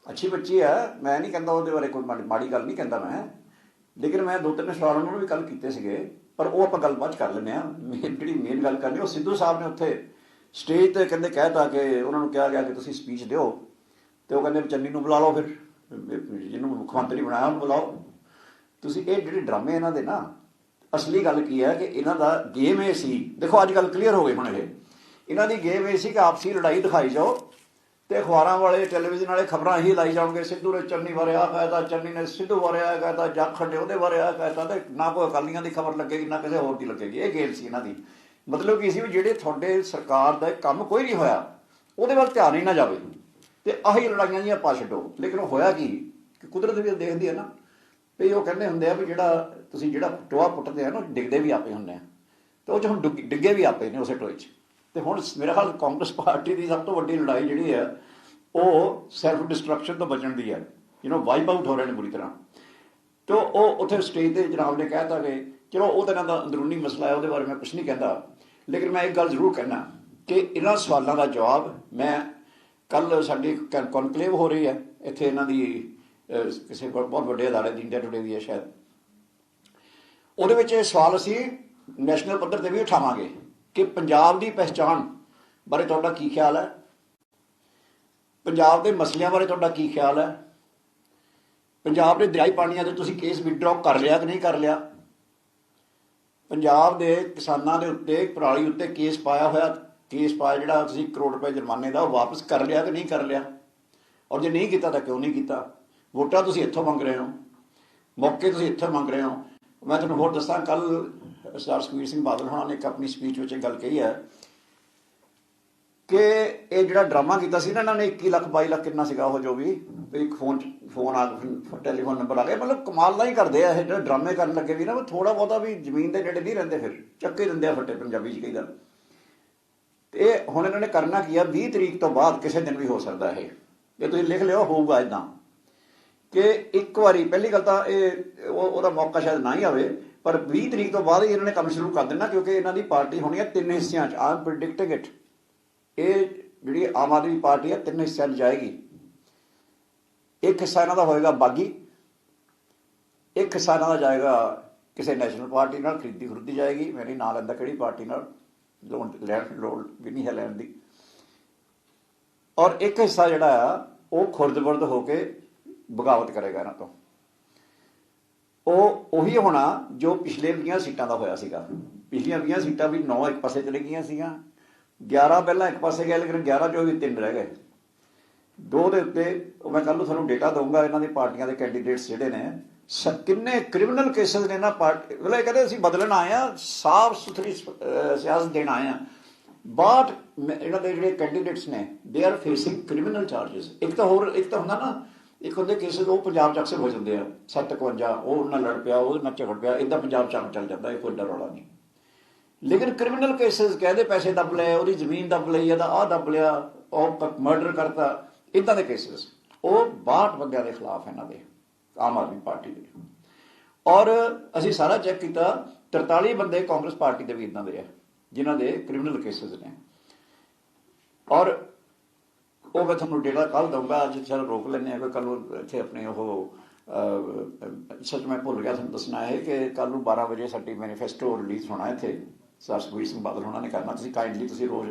ਅੱਛੀ ਬੱਚੀ ਹੈ, ਮੈਂ ਨਹੀਂ ਕਹਿੰਦਾ ਉਹਦੇ ਬਾਰੇ ਕੋਈ ਮਾੜੀ ਗੱਲ ਨਹੀਂ ਕਹਿੰਦਾ ਮੈਂ। ਲੇਕਿਨ ਮੈਂ 2-3 ਸਵਾਲ ਉਹਨਾਂ ਨੂੰ ਵੀ ਕੱਲ੍ਹ ਕੀਤੇ ਸੀਗੇ, ਪਰ ਉਹ ਆਪਾਂ ਗੱਲਬਾਤ ਕਰ ਲੈਂਦੇ ਹਾਂ। ਜਿਹੜੀ ਮੇਨ ਗੱਲ ਕਰਨੀ, ਉਹ ਸਿੱਧੂ ਸਾਹਿਬ ਨੇ ਉੱਥੇ ਸਟੇਜ 'ਤੇ ਕਹਿੰਦੇ ਕਹਿ ਤਾ ਕਿ ਉਹਨਾਂ ਨੂੰ ਕਿਹਾ ਗਿਆ ਕਿ ਤੁਸੀਂ ਸਪੀਚ ਦਿਓ, ਅਤੇ ਉਹ ਕਹਿੰਦੇ ਚੰਨੀ ਨੂੰ ਬੁਲਾ ਲਓ, ਫਿਰ ਜਿਹਨੂੰ ਮੁੱਖ ਮੰਤਰੀ ਬਣਾਇਆ ਉਹਨੂੰ ਬੁਲਾਓ। ਤੁਸੀਂ ਇਹ ਜਿਹੜੇ ਡਰਾਮੇ ਇਹਨਾਂ ਦੇ ਨਾ, ਅਸਲੀ ਗੱਲ ਕੀ ਹੈ ਕਿ ਇਹਨਾਂ ਦਾ ਗੇਮ ਇਹ ਸੀ। ਦੇਖੋ ਅੱਜ ਗੱਲ ਕਲੀਅਰ ਹੋ ਗਈ ਹੁਣ। ਇਹਨਾਂ ਦੀ ਗੇਮ ਇਹ ਸੀ ਕਿ ਆਪਸੀ ਲੜਾਈ ਦਿਖਾਈ ਜਾਓ, ਅਤੇ ਅਖਬਾਰਾਂ ਵਾਲੇ ਟੈਲੀਵਿਜ਼ਨ ਵਾਲੇ ਖਬਰਾਂ ਇਹੀ ਲਾਈ ਜਾਣਗੇ, ਸਿੱਧੂ ਨੇ ਚੰਨੀ ਬਾਰੇ ਆਹ ਕਹਿਤਾ, ਚੰਨੀ ਨੇ ਸਿੱਧੂ ਬਾਰੇ ਆਹ ਕਹਿਤਾ, ਜਾਖੜ ਨੇ ਉਹਦੇ ਬਾਰੇ ਆਹ ਕਹਿਤਾ, ਅਤੇ ਨਾ ਕੋਈ ਅਕਾਲੀਆਂ ਦੀ ਖਬਰ ਲੱਗੇਗੀ ਨਾ ਕਿਸੇ ਹੋਰ ਦੀ ਲੱਗੇਗੀ। ਇਹ ਗੇਮ ਸੀ ਇਹਨਾਂ ਦੀ। ਮਤਲਬ ਕੀ ਸੀ ਵੀ ਜਿਹੜੇ ਤੁਹਾਡੇ ਸਰਕਾਰ ਦਾ ਕੰਮ ਕੋਈ ਨਹੀਂ ਹੋਇਆ, ਉਹਦੇ ਵੱਲ ਧਿਆਨ ਹੀ ਨਾ ਜਾਵੇ, ਅਤੇ ਆਹੀ ਲੜਾਈਆਂ ਜਿਹੀਆਂ ਪਾ ਛੱਡੋ। ਲੇਕਿਨ ਹੋਇਆ ਕੀ ਕਿ ਕੁਦਰਤ ਵੀ ਦੇਖਦੀ ਹੈ ਨਾ, ਵੀ ਉਹ ਕਹਿੰਦੇ ਹੁੰਦੇ ਆ ਵੀ ਜਿਹੜਾ ਟੋਆ ਪੁੱਟਦੇ ਆ ਨਾ, ਡਿੱਗਦੇ ਵੀ ਆਪੇ ਹੁੰਦੇ ਆ। ਅਤੇ ਉਹ 'ਚ ਹੁਣ ਡਿੱਗੇ ਵੀ ਆਪੇ ਨੇ ਉਸੇ ਟੋਏ 'ਚ। ਅਤੇ ਹੁਣ ਮੇਰਾ ਖਿਆਲ ਕਾਂਗਰਸ ਪਾਰਟੀ ਦੀ ਸਭ ਤੋਂ ਵੱਡੀ ਲੜਾਈ ਜਿਹੜੀ ਹੈ ਉਹ ਸੈਲਫ ਡਿਸਟਰਕਸ਼ਨ ਤੋਂ ਬਚਣ ਦੀ ਹੈ। ਵਾਈਪ ਆਊਟ ਹੋ ਰਹੇ ਨੇ ਬੁਰੀ ਤਰ੍ਹਾਂ। ਅਤੇ ਉਹ ਉੱਥੇ ਸਟੇਜ 'ਤੇ ਜਨਾਬ ਨੇ ਕਹਿ ਤਾ ਕਿ ਚਲੋ ਉਹ ਤਾਂ ਇਹਨਾਂ ਦਾ ਅੰਦਰੂਨੀ ਮਸਲਾ ਹੈ, ਉਹਦੇ ਬਾਰੇ ਮੈਂ ਕੁਛ ਨਹੀਂ ਕਹਿੰਦਾ। ਲੇਕਿਨ ਮੈਂ ਇੱਕ ਗੱਲ ਜ਼ਰੂਰ ਕਹਿਣਾ ਕਿ ਇਹਨਾਂ ਸਵਾਲਾਂ ਦਾ ਜਵਾਬ ਮੈਂ ਕੱਲ੍ਹ ਸਾਡੀ ਕਨਕਲੇਵ ਹੋ ਰਹੀ ਹੈ ਇੱਥੇ, ਇਹਨਾਂ ਦੀ ਕਿਸੇ ਬਹੁਤ ਵੱਡੇ ਅਦਾਰੇ ਦੀ, ਇੰਡੀਆ ਟੂਡੇ ਦੀ ਹੈ ਸ਼ਾਇਦ, ਉਹਦੇ ਵਿੱਚ ਇਹ ਸਵਾਲ ਅਸੀਂ ਨੈਸ਼ਨਲ ਪੱਧਰ 'ਤੇ ਵੀ ਉਠਾਵਾਂਗੇ ਕਿ ਪੰਜਾਬ ਦੀ ਪਹਿਚਾਣ ਬਾਰੇ ਤੁਹਾਡਾ ਕੀ ਖਿਆਲ ਹੈ, ਪੰਜਾਬ ਦੇ ਮਸਲਿਆਂ ਬਾਰੇ ਤੁਹਾਡਾ ਕੀ ਖਿਆਲ ਹੈ, ਪੰਜਾਬ ਦੇ ਦਰਿਆਈ ਪਾਣੀਆਂ 'ਤੇ ਤੁਸੀਂ ਕੇਸ ਵਿਦਡਰਾਅ ਕਰ ਲਿਆ ਕਿ ਨਹੀਂ ਕਰ ਲਿਆ, ਪੰਜਾਬ ਦੇ ਕਿਸਾਨਾਂ ਦੇ ਉੱਤੇ, ਪਰਾਲੀ ਉੱਤੇ ਕੇਸ ਪਾਇਆ ਜਿਹੜਾ ਤੁਸੀਂ ਕਰੋੜ ਰੁਪਏ ਜੁਰਮਾਨੇ ਦਾ, ਉਹ ਵਾਪਸ ਕਰ ਲਿਆ ਕਿ ਨਹੀਂ ਕਰ ਲਿਆ, ਔਰ ਜੇ ਨਹੀਂ ਕੀਤਾ ਤਾਂ ਕਿਉਂ ਨਹੀਂ ਕੀਤਾ। ਵੋਟਾਂ ਤੁਸੀਂ ਇੱਥੋਂ ਮੰਗ ਰਹੇ ਹੋ, ਮੌਕੇ ਤੁਸੀਂ ਇੱਥੋਂ ਮੰਗ ਰਹੇ ਹੋ। ਮੈਂ ਤੁਹਾਨੂੰ ਹੋਰ ਦੱਸਾਂ, ਕੱਲ੍ਹ ਸਰਦਾਰ ਸੁਖਬੀਰ ਸਿੰਘ ਬਾਦਲ ਹੋਣਾ ਨੇ ਇੱਕ ਆਪਣੀ ਸਪੀਚ ਵਿੱਚ ਇਹ ਗੱਲ ਕਹੀ ਹੈ ਕਿ ਇਹ ਜਿਹੜਾ ਡਰਾਮਾ ਕੀਤਾ ਸੀ ਨਾ ਇਹਨਾਂ ਨੇ, 21 ਲੱਖ 22 ਲੱਖ ਕਿੰਨਾ ਸੀਗਾ ਉਹ, ਜੋ ਵੀ ਇੱਕ ਟੈਲੀਫੋਨ ਨੰਬਰ ਆ ਗਿਆ। ਮਤਲਬ ਕਮਾਲ ਦਾ ਹੀ ਕਰਦੇ ਆ ਇਹ ਜਿਹੜੇ ਡਰਾਮੇ ਕਰਨ ਲੱਗੇ ਵੀ ਨਾ, ਥੋੜ੍ਹਾ ਬਹੁਤਾ ਵੀ ਜ਼ਮੀਨ ਦੇ ਨੇੜੇ ਨਹੀਂ ਰਹਿੰਦੇ, ਫਿਰ ਚੱਕੇ ਦਿੰਦੇ ਆ ਫੱਟੇ, ਪੰਜਾਬੀ 'ਚ ਕਹੀਦਾ। ਅਤੇ ਹੁਣ ਇਹਨਾਂ ਨੇ ਕਰਨਾ ਕੀ ਆ, 20 ਤਰੀਕ ਤੋਂ ਬਾਅਦ ਕਿਸੇ ਦਿਨ ਵੀ ਹੋ ਸਕਦਾ ਇਹ ਤੁਸੀਂ ਲਿਖ ਲਿਓ, ਹੋਊਗਾ ਇੱਦਾਂ ਕਿ ਇੱਕ ਵਾਰੀ, ਪਹਿਲੀ ਗੱਲ ਤਾਂ ਇਹ ਉਹਦਾ ਮੌਕਾ ਸ਼ਾਇਦ ਨਾ ਹੀ ਆਵੇ, ਪਰ 20 ਤਰੀਕ ਤੋਂ ਬਾਅਦ ਹੀ ਇਹਨਾਂ ਨੇ ਕੰਮ ਸ਼ੁਰੂ ਕਰ ਦੇਣਾ, ਕਿਉਂਕਿ ਇਹਨਾਂ ਦੀ ਪਾਰਟੀ ਹੋਣੀ ਹੈ 3 ਹਿੱਸਿਆਂ 'ਚ। I am predicting it. ਇਹ ਜਿਹੜੀ ਆਮ ਆਦਮੀ ਪਾਰਟੀ ਹੈ 3 ਹਿੱਸਿਆਂ 'ਚ ਜਾਏਗੀ। ਇੱਕ ਹਿੱਸਾ ਇਹਨਾਂ ਦਾ ਹੋਏਗਾ ਬਾਗੀ, ਇੱਕ ਹਿੱਸਾ ਇਹਨਾਂ ਦਾ ਜਾਏਗਾ ਕਿਸੇ ਨੈਸ਼ਨਲ ਪਾਰਟੀ ਨਾਲ ਖਰੀਦੀ ਜਾਏਗੀ। ਮੈਂ ਨਹੀਂ ਨਾਂ ਲੈਂਦਾ ਕਿਹੜੀ ਪਾਰਟੀ ਨਾਲ, ਲੋੜ ਵੀ ਨਹੀਂ ਹੈ ਲੈਣ ਦੀ। ਔਰ ਇੱਕ ਹਿੱਸਾ ਜਿਹੜਾ ਆ ਉਹ ਖੁਰਦ-ਬੁਰਦ ਹੋ ਕੇ ਬਗਾਵਤ ਕਰੇਗਾ ਇਹਨਾਂ ਤੋਂ। ਉਹ ਉਹੀ ਹੋਣਾ ਜੋ ਪਿਛਲੇ 20 ਸੀਟਾਂ ਦਾ ਹੋਇਆ ਸੀਗਾ। ਪਿਛਲੀਆਂ 20 ਸੀਟਾਂ ਵੀ 9 ਇੱਕ ਪਾਸੇ ਚਲੇ ਗਈਆਂ ਸੀਗੀਆਂ, 11 ਪਹਿਲਾਂ ਇੱਕ ਪਾਸੇ ਗਏ, ਲੇਕਿਨ 11 ਚੋਂ ਵੀ 3 ਰਹਿ ਗਏ। 2 ਦੇ ਉੱਤੇ ਮੈਂ ਕੱਲ੍ਹ ਨੂੰ ਤੁਹਾਨੂੰ ਡੇਟਾ ਦਊਂਗਾ ਇਹਨਾਂ ਦੀ ਪਾਰਟੀਆਂ ਦੇ ਕੈਂਡੀਡੇਟਸ ਜਿਹੜੇ ਨੇ ਕਿੰਨੇ ਕ੍ਰਿਮੀਨਲ ਕੇਸਿਸ ਨੇ ਨਾ ਪਾਰਟੀ ਮਤਲਬ ਕਹਿੰਦੇ ਅਸੀਂ ਬਦਲਣ ਆਏ ਆ, ਸਾਫ ਸੁਥਰੀ ਸਿਆਸਤ ਦੇਣ ਆਏ ਆ। ਬਟ ਇਹਨਾਂ ਦੇ ਜਿਹੜੇ ਕੈਂਡੀਡੇਟਸ ਨੇ they are facing criminal charges. ਇੱਕ ਤਾਂ ਹੁੰਦਾ ਨਾ, ਇੱਕ ਹੁੰਦੇ ਕੇਸਿਸ ਉਹ ਪੰਜਾਬ 'ਚ ਅਕਸਰ ਹੋ ਜਾਂਦੇ ਆ, 751 ਉਹ ਨਾਲ ਲੜ ਪਿਆ, ਉਹਦੇ ਨਾਲ ਝਗੜ ਪਿਆ, ਇੱਦਾਂ ਪੰਜਾਬ 'ਚ ਚੱਲ ਜਾਂਦਾ, ਇਹ ਕੋਈ ਡਰ ਰੌਲਾ ਨਹੀਂ। ਲੇਕਿਨ ਕ੍ਰਿਮੀਨਲ ਕੇਸਿਸ ਕਹਿੰਦੇ ਪੈਸੇ ਦੱਬ ਲਏ, ਉਹਦੀ ਜ਼ਮੀਨ ਦੱਬ ਲਈ, ਇਹਦਾ ਆਹ ਦੱਬ ਲਿਆ, ਉਹ ਮਰਡਰ ਕਰਤਾ, ਇੱਦਾਂ ਦੇ ਕੇਸਿਸ ਉਹ 62 ਬੰਦਿਆਂ ਦੇ ਖਿਲਾਫ ਇਹਨਾਂ ਦੇ ਆਮ ਆਦਮੀ ਪਾਰਟੀ ਦੇ। ਔਰ ਅਸੀਂ ਸਾਰਾ ਚੈੱਕ ਕੀਤਾ, 43 ਬੰਦੇ ਕਾਂਗਰਸ ਪਾਰਟੀ ਦੇ ਵੀ ਇੱਦਾਂ ਦੇ ਆ ਜਿਨ੍ਹਾਂ ਦੇ ਕ੍ਰਿਮੀਨਲ ਕੇਸਿਸ ਨੇ। ਔਰ ਉਹ ਮੈਂ ਤੁਹਾਨੂੰ ਡੇਟਾ ਕੱਲ੍ਹ ਦਊਂਗਾ, ਅੱਜ ਚੱਲ ਰੋਕ ਲੈਂਦੇ ਹਾਂ ਕੋਈ ਕੱਲ੍ਹ ਨੂੰ ਇੱਥੇ ਆਪਣੇ ਉਹ ਸੱਚ ਮੈਂ ਭੁੱਲ ਗਿਆ ਤੁਹਾਨੂੰ ਦੱਸਣਾ ਹੈ ਕਿ ਕੱਲ੍ਹ ਨੂੰ 12 ਵਜੇ ਸਾਡੀ ਮੈਨੀਫੈਸਟੋ ਰਿਲੀਜ਼ ਹੋਣਾ ਇੱਥੇ, ਸਰ ਸੁਖਬੀਰ ਸਿੰਘ ਬਾਦਲ ਹੋਣਾ ਨੇ ਕਰਨਾ। ਤੁਸੀਂ ਕਾਈਂਡਲੀ ਤੁਸੀਂ ਰੋਜ਼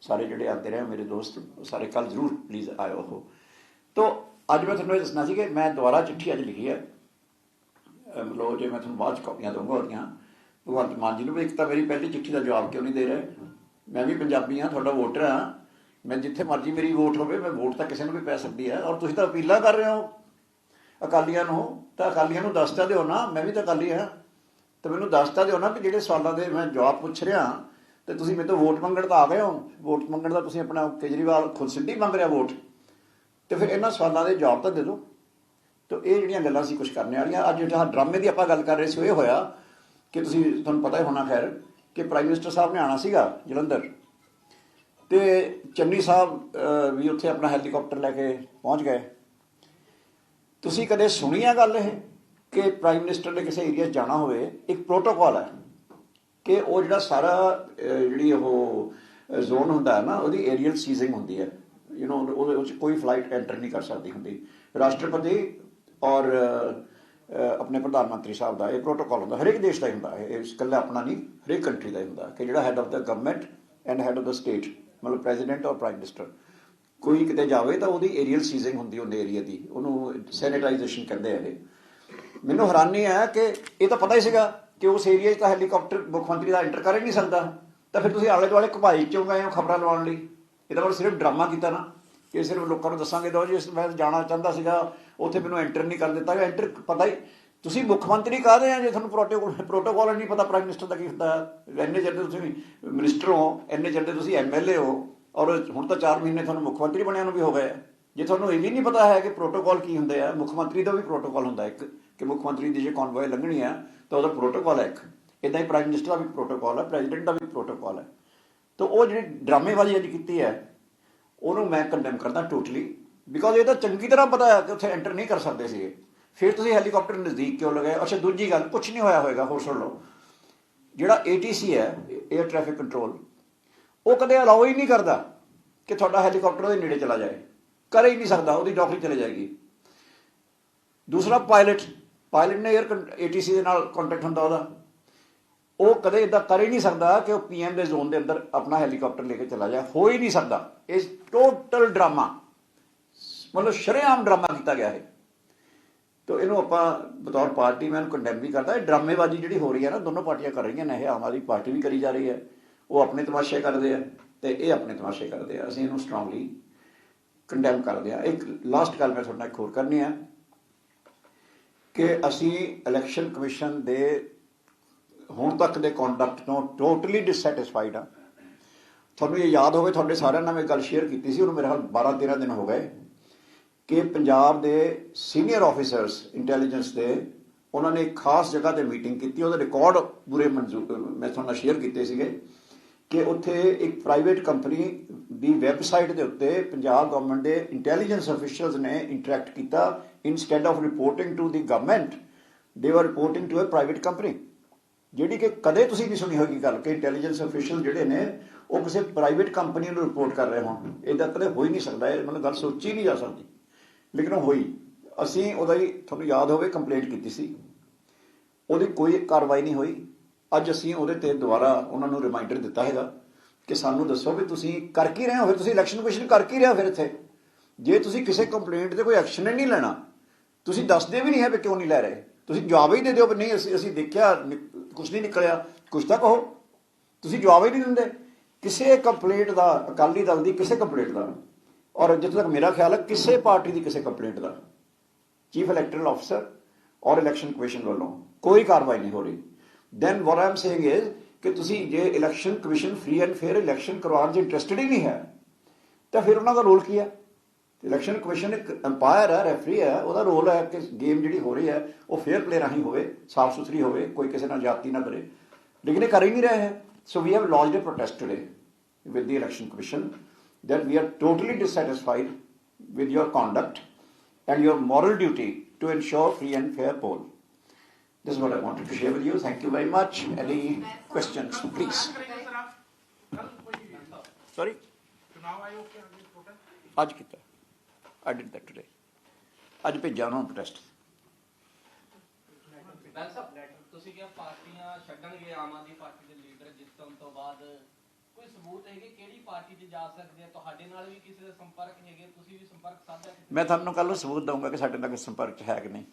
ਸਾਰੇ ਜਿਹੜੇ ਆਉਂਦੇ ਰਹੇ ਮੇਰੇ ਦੋਸਤ ਸਾਰੇ ਕੱਲ੍ਹ ਜ਼ਰੂਰ ਪਲੀਜ਼ ਆਇਓ ਉਹ। ਤੋ ਅੱਜ ਮੈਂ ਤੁਹਾਨੂੰ ਇਹ ਦੱਸਣਾ ਸੀ ਕਿ ਮੈਂ ਦੁਬਾਰਾ ਚਿੱਠੀ ਅੱਜ ਲਿਖੀ ਹੈ, ਮਤਲਬ ਜੇ ਮੈਂ ਤੁਹਾਨੂੰ ਬਾਅਦ 'ਚ ਕਾਪੀਆਂ ਦਊਂਗਾ ਉਹਦੀਆਂ ਭਗਵੰਤ ਮਾਨ ਜੀ ਨੂੰ ਵੀ। ਇੱਕ ਤਾਂ ਮੇਰੀ ਪਹਿਲੀ ਚਿੱਠੀ ਦਾ ਜਵਾਬ ਕਿਉਂ ਨਹੀਂ ਦੇ ਰਹੇ? ਮੈਂ ਵੀ ਪੰਜਾਬੀ ਹਾਂ, ਤੁਹਾਡਾ ਵੋਟਰ ਹਾਂ, ਮੈਂ ਜਿੱਥੇ ਮਰਜ਼ੀ ਮੇਰੀ ਵੋਟ ਹੋਵੇ, ਮੈਂ ਵੋਟ ਤਾਂ ਕਿਸੇ ਨੂੰ ਵੀ ਪੈ ਸਕਦੀ ਹੈ। ਔਰ ਤੁਸੀਂ ਤਾਂ ਅਪੀਲਾਂ ਕਰ ਰਹੇ ਹੋ ਅਕਾਲੀਆਂ ਨੂੰ, ਤਾਂ ਅਕਾਲੀਆਂ ਨੂੰ ਦੱਸ ਤਾਂ ਦਿਓ ਨਾ, ਮੈਂ ਵੀ ਤਾਂ ਅਕਾਲੀ ਹਾਂ, ਤਾਂ ਮੈਨੂੰ ਦੱਸ ਤਾਂ ਦਿਓ ਨਾ ਕਿ ਜਿਹੜੇ ਸਵਾਲਾਂ ਦੇ ਮੈਂ ਜਵਾਬ ਪੁੱਛ ਰਿਹਾ ਤੇ ਤੁਸੀਂ ਮੇਰੇ ਤੋਂ ਵੋਟ ਮੰਗਣ ਤਾਂ ਆ ਗਏ ਹੋ। ਵੋਟ ਮੰਗਣ ਦਾ ਤੁਸੀਂ ਆਪਣਾ ਕੇਜਰੀਵਾਲ ਖੁਦ ਸਿੱਧੀ ਮੰਗ ਰਿਹਾ ਵੋਟ, ਤੇ ਫਿਰ ਇਹਨਾਂ ਸਵਾਲਾਂ ਦੇ ਜਵਾਬ ਤਾਂ ਦੇ ਦਿਓ। ਤਾਂ ਇਹ ਜਿਹੜੀਆਂ ਗੱਲਾਂ ਸੀ ਕੁਛ ਕਰਨ ਵਾਲੀਆਂ। ਅੱਜ ਜਿਹੜਾ ਡਰਾਮੇ ਦੀ ਆਪਾਂ ਗੱਲ ਕਰ ਰਹੇ ਸੀ ਉਹ ਇਹ ਹੋਇਆ ਕਿ ਤੁਹਾਨੂੰ ਪਤਾ ਹੀ ਹੋਣਾ ਖੈਰ ਕਿ ਪ੍ਰਾਈਮ ਮਿਨਿਸਟਰ ਸਾਹਿਬ ਨੇ ਆਉਣਾ ਸੀਗਾ ਜਲੰਧਰ, ਤੇ ਚੰਨੀ ਸਾਹਿਬ ਵੀ ਉੱਥੇ ਆਪਣਾ ਹੈਲੀਕਾਪਟਰ ਲੈ ਕੇ ਪਹੁੰਚ ਗਏ। ਤੁਸੀਂ ਕਦੇ ਸੁਣੀ ਆ ਗੱਲ ਇਹ ਕਿ ਪ੍ਰਾਈਮ ਮਿਨਿਸਟਰ ਨੇ ਕਿਸੇ ਏਰੀਆ 'ਚ ਜਾਣਾ ਹੋਵੇ, ਇੱਕ ਪ੍ਰੋਟੋਕੋਲ ਹੈ ਕਿ ਉਹ ਜਿਹੜਾ ਸਾਰਾ ਜਿਹੜੀ ਉਹ ਜ਼ੋਨ ਹੁੰਦਾ ਹੈ ਨਾ, ਉਹਦੀ ਏਰੀਅਲ ਸੀਜ਼ਿੰਗ ਹੁੰਦੀ ਹੈ। ਉਹਦੇ ਵਿੱਚ ਕੋਈ ਫਲਾਈਟ ਐਂਟਰ ਨਹੀਂ ਕਰ ਸਕਦੀ ਹੁੰਦੀ। ਰਾਸ਼ਟਰਪਤੀ ਔਰ ਆਪਣੇ ਪ੍ਰਧਾਨ ਮੰਤਰੀ ਸਾਹਿਬ ਦਾ ਇਹ ਪ੍ਰੋਟੋਕੋਲ ਹੁੰਦਾ, ਹਰੇਕ ਦੇਸ਼ ਦਾ ਹੀ ਹੁੰਦਾ। ਇਹ ਇਕੱਲਾ ਆਪਣਾ ਨਹੀਂ, ਹਰੇਕ ਕੰਟਰੀ ਦਾ ਹੀ ਹੁੰਦਾ ਕਿ ਜਿਹੜਾ head of the government and head of the state, ਮਤਲਬ ਪ੍ਰੈਜ਼ੀਡੈਂਟ ਔਰ ਪ੍ਰਾਈਮ ਮਿਨਿਸਟਰ ਕੋਈ ਕਿਤੇ ਜਾਵੇ ਤਾਂ ਉਹਦੀ ਏਰੀਅਲ ਸੀਜ਼ਿੰਗ ਹੁੰਦੀ ਉਹਦੇ ਏਰੀਆ ਦੀ, ਉਹਨੂੰ ਸੈਨੀਟਾਈਜੇਸ਼ਨ ਕਹਿੰਦੇ ਆ। ਇਹ ਮੈਨੂੰ ਹੈਰਾਨੀ ਹੈ ਕਿ ਇਹ ਤਾਂ ਪਤਾ ਹੀ ਸੀਗਾ ਕਿ ਉਸ ਏਰੀਆ 'ਚ ਤਾਂ ਹੈਲੀਕਾਪਟਰ ਮੁੱਖ ਮੰਤਰੀ ਦਾ ਐਂਟਰ ਕਰ ਹੀ ਨਹੀਂ ਸਕਦਾ, ਤਾਂ ਫਿਰ ਤੁਸੀਂ ਆਲੇ ਦੁਆਲੇ ਘੁਮਾਈ ਕਿਉਂ ਗਏ ਹੋ ਖਬਰਾਂ ਲਵਾਉਣ ਲਈ? ਇਹਦਾ ਮਤਲਬ ਸਿਰਫ ਡਰਾਮਾ ਕੀਤਾ ਨਾ ਕਿ ਸਿਰਫ ਲੋਕਾਂ ਨੂੰ ਦੱਸਾਂਗੇ ਦੋ ਜੀ ਮੈਂ ਜਾਣਾ ਚਾਹੁੰਦਾ ਸੀਗਾ ਉੱਥੇ, ਮੈਨੂੰ ਐਂਟਰ ਨਹੀਂ ਕਰ ਦਿੱਤਾ। ਐਂਟਰ ਪਤਾ ਹੀ, ਤੁਸੀਂ ਮੁੱਖ ਮੰਤਰੀ ਕਾਹਦੇ ਆ ਜੇ ਤੁਹਾਨੂੰ ਪ੍ਰੋਟੋਕੋਲ ਨਹੀਂ ਪਤਾ ਪ੍ਰਾਈਮ ਮਿਨਿਸਟਰ ਦਾ ਕੀ ਹੁੰਦਾ? ਇੰਨੇ ਚਿਰ ਦੇ ਤੁਸੀਂ ਮਿਨਿਸਟਰ ਹੋ, ਇੰਨੇ ਚਿਰ ਦੇ ਤੁਸੀਂ MLA ਹੋ, ਔਰ ਹੁਣ ਤਾਂ 4 ਮਹੀਨੇ ਤੁਹਾਨੂੰ ਮੁੱਖ ਮੰਤਰੀ ਬਣਿਆ ਨੂੰ ਵੀ ਹੋ ਗਏ। ਜੇ ਤੁਹਾਨੂੰ ਇਹ ਵੀ ਨਹੀਂ ਪਤਾ ਹੈ ਕਿ ਪ੍ਰੋਟੋਕੋਲ ਕੀ ਹੁੰਦੇ ਆ, ਮੁੱਖ ਮੰਤਰੀ ਦਾ ਵੀ ਪ੍ਰੋਟੋਕੋਲ ਹੁੰਦਾ ਇੱਕ ਕਿ ਮੁੱਖ ਮੰਤਰੀ ਦੀ ਜੇ ਕਨਵੋਏ ਲੰਘਣੀ ਆ ਤਾਂ ਉਹਦਾ ਪ੍ਰੋਟੋਕੋਲ ਹੈ ਇੱਕ, ਇੱਦਾਂ ਹੀ ਪ੍ਰਾਈਮ ਮਿਨਿਸਟਰ ਦਾ ਵੀ ਪ੍ਰੋਟੋਕੋਲ ਹੈ, ਪ੍ਰੈਜ਼ੀਡੈਂਟ ਦਾ ਵੀ ਪ੍ਰੋਟੋਕੋਲ ਹੈ। ਤਾਂ ਉਹ ਜਿਹੜੀ ਡਰਾਮੇਬਾਜ਼ੀ ਅੱਜ ਕੀਤੀ ਹੈ ਉਹਨੂੰ ਮੈਂ ਕੰਡੈਮ ਕਰਦਾ ਟੋਟਲੀ, ਬਿਕੋਜ਼ ਇਹ ਤਾਂ ਚੰਗੀ ਤਰ੍ਹਾਂ ਪਤਾ ਹੈ ਕਿ ਉੱਥੇ ਐਂਟਰ ਨਹੀਂ ਕਰ ਸਕਦੇ ਸੀਗੇ। ਫਿਰ ਤੁਸੀਂ ਹੈਲੀਕਾਪਟਰ ਨਜ਼ਦੀਕ ਕਿਉਂ ਲਗਾਏ? ਅੱਛਾ ਦੂਜੀ ਗੱਲ, ਕੁਛ ਨਹੀਂ ਹੋਇਆ ਹੋਏਗਾ, ਹੋਰ ਸੁਣ ਲਓ, ਜਿਹੜਾ ATC ਹੈ ਏਅਰ ਟ੍ਰੈਫਿਕ ਕੰਟਰੋਲ, ਉਹ ਕਦੇ ਅਲਾਓ ਹੀ ਨਹੀਂ ਕਰਦਾ ਕਿ ਤੁਹਾਡਾ ਹੈਲੀਕਾਪਟਰ ਉਹਦੇ ਨੇੜੇ ਚਲਾ ਜਾਏ, ਕਰ ਹੀ ਨਹੀਂ ਸਕਦਾ, ਉਹਦੀ ਨੌਕਰੀ ਚਲੇ ਜਾਏਗੀ। ਦੂਸਰਾ ਪਾਇਲਟ ਨੇ ATC ਦੇ ਨਾਲ ਕੰਟੈਕਟ ਹੁੰਦਾ ਉਹਦਾ, ਉਹ ਕਦੇ ਇੱਦਾਂ ਕਰ ਹੀ ਨਹੀਂ ਸਕਦਾ ਕਿ ਉਹ PM ਦੇ ਜ਼ੋਨ ਦੇ ਅੰਦਰ ਆਪਣਾ ਹੈਲੀਕਾਪਟਰ ਲੈ ਕੇ ਚਲਾ ਜਾਏ, ਹੋ ਹੀ ਨਹੀਂ ਸਕਦਾ। ਇਹ ਟੋਟਲ ਡਰਾਮਾ, ਮਤਲਬ ਸ਼ਰੇਆਮ ਡਰਾਮਾ ਕੀਤਾ ਗਿਆ ਹੈ। ਤਾਂ ਇਹਨੂੰ ਆਪਾਂ ਬਤੌਰ ਪਾਰਟੀ ਮੈਂ ਇਹਨੂੰ ਕੰਡੈਮ ਵੀ ਕਰਦਾ। ਇਹ ਡਰਾਮੇਬਾਜ਼ੀ ਜਿਹੜੀ ਹੋ ਰਹੀ ਹੈ ਨਾ, ਦੋਨੋਂ ਪਾਰਟੀਆਂ ਕਰ ਰਹੀਆਂ ਨੇ, ਇਹ ਆਮ ਆਦਮੀ ਪਾਰਟੀ ਵੀ ਕਰੀ ਜਾ ਰਹੀ ਹੈ, ਉਹ ਆਪਣੇ ਤਮਾਸ਼ੇ ਕਰਦੇ ਆ ਤੇ ਇਹ ਆਪਣੇ ਤਮਾਸ਼ੇ ਕਰਦੇ ਆ। ਅਸੀਂ ਇਹਨੂੰ ਸਟਰੋਂਗਲੀ ਕੰਡੈਮ ਕਰਦੇ ਆ। ਇੱਕ ਲਾਸਟ ਗੱਲ ਮੈਂ ਤੁਹਾਡੇ ਨਾਲ ਇੱਕ ਹੋਰ ਕਰਨੀ ਹੈ ਕਿ ਅਸੀਂ ਇਲੈਕਸ਼ਨ ਕਮਿਸ਼ਨ ਦੇ ਹੁਣ ਤੱਕ ਦੇ ਕੰਡਕਟ ਤੋਂ ਟੋਟਲੀ ਡਿਸਸੈਟਿਸਫਾਈਡ ਆ। ਤੁਹਾਨੂੰ ਇਹ ਯਾਦ ਹੋਵੇ, ਤੁਹਾਡੇ ਸਾਰਿਆਂ ਨਾਲ ਮੈਂ ਗੱਲ ਸ਼ੇਅਰ ਕੀਤੀ ਸੀ, ਉਹਨੂੰ ਮੇਰੇ ਖਿਆਲ 12-13 ਦਿਨ ਹੋ ਗਏ ਕਿ ਪੰਜਾਬ ਦੇ ਸੀਨੀਅਰ ਆਫਿਸਰਸ ਇੰਟੈਲੀਜੈਂਸ ਦੇ ਉਹਨਾਂ ਨੇ ਇੱਕ ਖਾਸ ਜਗ੍ਹਾ 'ਤੇ ਮੀਟਿੰਗ ਕੀਤੀ, ਉਹਦੇ ਰਿਕਾਰਡ ਪੂਰੇ ਮੈਂ ਤੁਹਾਡੇ ਨਾਲ ਸ਼ੇਅਰ ਕੀਤੇ ਸੀਗੇ ਕਿ ਉੱਥੇ ਇੱਕ ਪ੍ਰਾਈਵੇਟ ਕੰਪਨੀ ਦੀ ਵੈਬਸਾਈਟ ਦੇ ਉੱਤੇ ਪੰਜਾਬ ਗਵਰਨਮੈਂਟ ਦੇ ਇੰਟੈਲੀਜੈਂਸ ਅਫੀਸ਼ੀਅਲਸ ਨੇ ਇੰਟਰੈਕਟ ਕੀਤਾ। Instead of reporting to the government, they were reporting to a private company. ਜਿਹੜੀ ਕਿ ਕਦੇ ਤੁਸੀਂ ਨਹੀਂ ਸੁਣੀ ਹੋਗੀ ਗੱਲ ਕਿ ਇੰਟੈਲੀਜੈਂਸ ਅਫੀਸ਼ੀਅਲ ਜਿਹੜੇ ਨੇ ਉਹ ਕਿਸੇ ਪ੍ਰਾਈਵੇਟ ਕੰਪਨੀ ਨੂੰ ਰਿਪੋਰਟ ਕਰ ਰਹੇ ਹੋਣ। ਇਹਦਾ ਕਦੇ ਹੋ ਹੀ ਨਹੀਂ ਸਕਦਾ, ਇਹ ਮਤਲਬ ਗੱਲ ਸੋਚੀ ਨਹੀਂ ਜਾ ਸਕਦੀ, ਲੇਕਿਨ ਉਹ ਹੋਈ। ਅਸੀਂ ਉਹਦਾ ਹੀ ਤੁਹਾਨੂੰ ਯਾਦ ਹੋਵੇ ਕੰਪਲੇਂਟ ਕੀਤੀ ਸੀ, ਉਹਦੀ ਕੋਈ ਕਾਰਵਾਈ ਨਹੀਂ ਹੋਈ। ਅੱਜ ਅਸੀਂ ਉਹਦੇ ਤੇ ਦੁਬਾਰਾ ਉਹਨਾਂ ਨੂੰ ਰਿਮਾਈਂਡਰ ਦਿੱਤਾ ਹੈਗਾ ਕਿ ਸਾਨੂੰ ਦੱਸੋ ਵੀ ਤੁਸੀਂ ਕਰ ਕੀ ਰਹੇ ਹੋ, ਫਿਰ ਤੁਸੀਂ ਇਲੈਕਸ਼ਨ ਕਮਿਸ਼ਨ ਕਰ ਕੀ ਰਹੇ ਹੋ ਫਿਰ ਇੱਥੇ। ਜੇ ਤੁਸੀਂ ਕਿਸੇ ਕੰਪਲੇਂਟ ਤੇ ਕੋਈ ਐਕਸ਼ਨ ਹੀ ਨਹੀਂ ਲੈਣਾ, ਤੁਸੀਂ ਦੱਸਦੇ ਵੀ ਨਹੀਂ ਹੈ ਵੀ ਕਿਉਂ ਨਹੀਂ ਲੈ ਰਹੇ, ਤੁਸੀਂ ਜਵਾਬ ਹੀ ਦੇ ਦਿਓ ਵੀ ਨਹੀਂ ਅਸੀਂ ਦੇਖਿਆ ਕੁਛ ਨਹੀਂ ਨਿਕਲਿਆ, ਕੁਛ ਤਾਂ ਕਹੋ। ਤੁਸੀਂ ਜਵਾਬ ਹੀ ਨਹੀਂ ਦਿੰਦੇ ਕਿਸੇ ਕੰਪਲੇਂਟ ਦਾ, ਅਕਾਲੀ ਦਲ ਦੀ ਕਿਸੇ ਕੰਪਲੇਂਟ ਦਾ, ਔਰ ਜਿੱਥੇ ਤੱਕ ਮੇਰਾ ਖਿਆਲ ਹੈ ਕਿਸੇ ਪਾਰਟੀ ਦੀ ਕਿਸੇ ਕੰਪਲੇਂਟ ਦਾ ਚੀਫ ਇਲੈਕਟਰਲ ਆਫਿਸਰ ਔਰ ਇਲੈਕਸ਼ਨ ਕਮਿਸ਼ਨ ਵੱਲੋਂ ਕੋਈ ਕਾਰਵਾਈ ਨਹੀਂ ਹੋ ਰਹੀ। Then what I am saying is ਕਿ ਤੁਸੀਂ ਜੇ election commission free and fair election ਕਰਵਾਉਣ 'ਚ ਇੰਟਰਸਟਡ ਹੀ ਨਹੀਂ ਹੈ ਤਾਂ ਫਿਰ ਉਹਨਾਂ ਦਾ ਰੋਲ ਕੀ ਹੈ। ਇਲੈਕਸ਼ਨ ਕਮਿਸ਼ਨ ਇੱਕ ਅੰਪਾਇਰ ਹੈ, ਰੈਫਰੀ ਹੈ, ਉਹਦਾ ਰੋਲ ਹੈ ਕਿ ਗੇਮ ਜਿਹੜੀ ਹੋ ਰਹੀ ਹੈ ਉਹ ਫੇਅਰ ਪਲੇ ਰਾਹੀਂ ਹੋਵੇ, ਸਾਫ਼ ਸੁਥਰੀ ਹੋਵੇ, ਕੋਈ ਕਿਸੇ ਨਾਲ ਜ਼ਿਆਦਤੀ ਨਾ ਕਰੇ, ਲੇਕਿਨ ਇਹ ਕਰ ਹੀ ਨਹੀਂ ਰਹੇ ਹੈ। So we have launched a protest today with the election commission that we are totally dissatisfied with your conduct and your moral duty to ensure free and fair poll. This is what I wanted to share with you. Thank you very much. Any questions, please? Sorry? आज किया. I did that today. आज भेजा उन्होंने protest. ਤੁਸੀਂ ਕਿਹਾ ਪਾਰਟੀਆਂ ਛੱਡਣਗੇ Aam Aadmi party ਦੇ leader ਜਿੱਤਣ ਤੋਂ ਬਾਅਦ, ਕੋਈ ਸਬੂਤ ਹੈਗੇ ਕਿਹੜੀ ਪਾਰਟੀ 'ਚ ਜਾ ਸਕਦੇ ਆ? ਤੁਹਾਡੇ ਨਾਲ ਵੀ ਕਿਸੇ ਦੇ ਸੰਪਰਕ ਹੈਗੇ, ਤੁਸੀਂ ਵੀ ਸੰਪਰਕ ਸਾਧਿਆ? ਮੈਂ ਤੁਹਾਨੂੰ ਕੱਲ ਸਬੂਤ ਦਊਂਗਾ ਕਿ ਸਾਡੇ ਨਾਲ ਕੋਈ ਸੰਪਰਕ 'ਚ ਹੈ ਕਿ ਨਹੀਂ।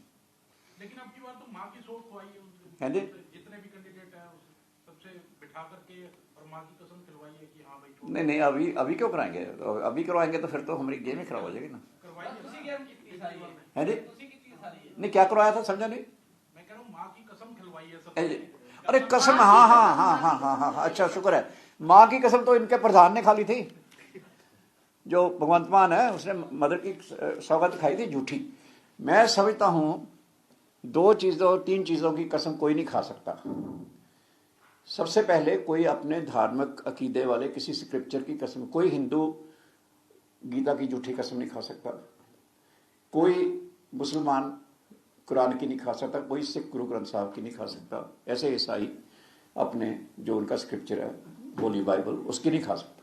लेकिन अब की बार तो माँ की सोच खुआई है हाँ जी? जितने भी कैंडिडेट है सबसे बिठा करके और माँ की कसम खिलवाई है कि हाँ भाई नहीं अभी क्यों कराएंगे? अभी करवाएंगे तो फिर तो हमारी गेम ही खराब हो जाएगी ना। करवाई ਤੁਸੀਂ ਗੇਮ ਕੀਤੀ ਸਾਰੀ ਹੈ? है जी? ਤੁਸੀਂ ਕੀਤੀ ਸਾਰੀ ਹੈ? नहीं क्या करवाया था, समझा नहीं। मैं कह रहा हूँ माँ की कसम खिलवाई है ए, सबसे। अरे कसम, हाँ, अच्छा शुक्र है। माँ की कसम तो इनके प्रधान ने खा ली थी, जो भगवंत मान है उसने मदर की सौगंध खाई थी झूठी। मैं समझता हूँ तीन चीज़ों की कसम कोई नहीं खा सकता। सबसे पहले कोई अपने धार्मिक अकीदे वाले किसी स्क्रिप्चर की कसम, कोई हिंदू गीता की झूठी कसम नहीं खा सकता, कोई मुसलमान कुरान की नहीं खा सकता, कोई सिख गुरु ग्रंथ साहब की नहीं खा सकता, ऐसे ईसाई अपने जो उनका स्क्रिप्चर है होली बाइबल उसकी नहीं खा सकता।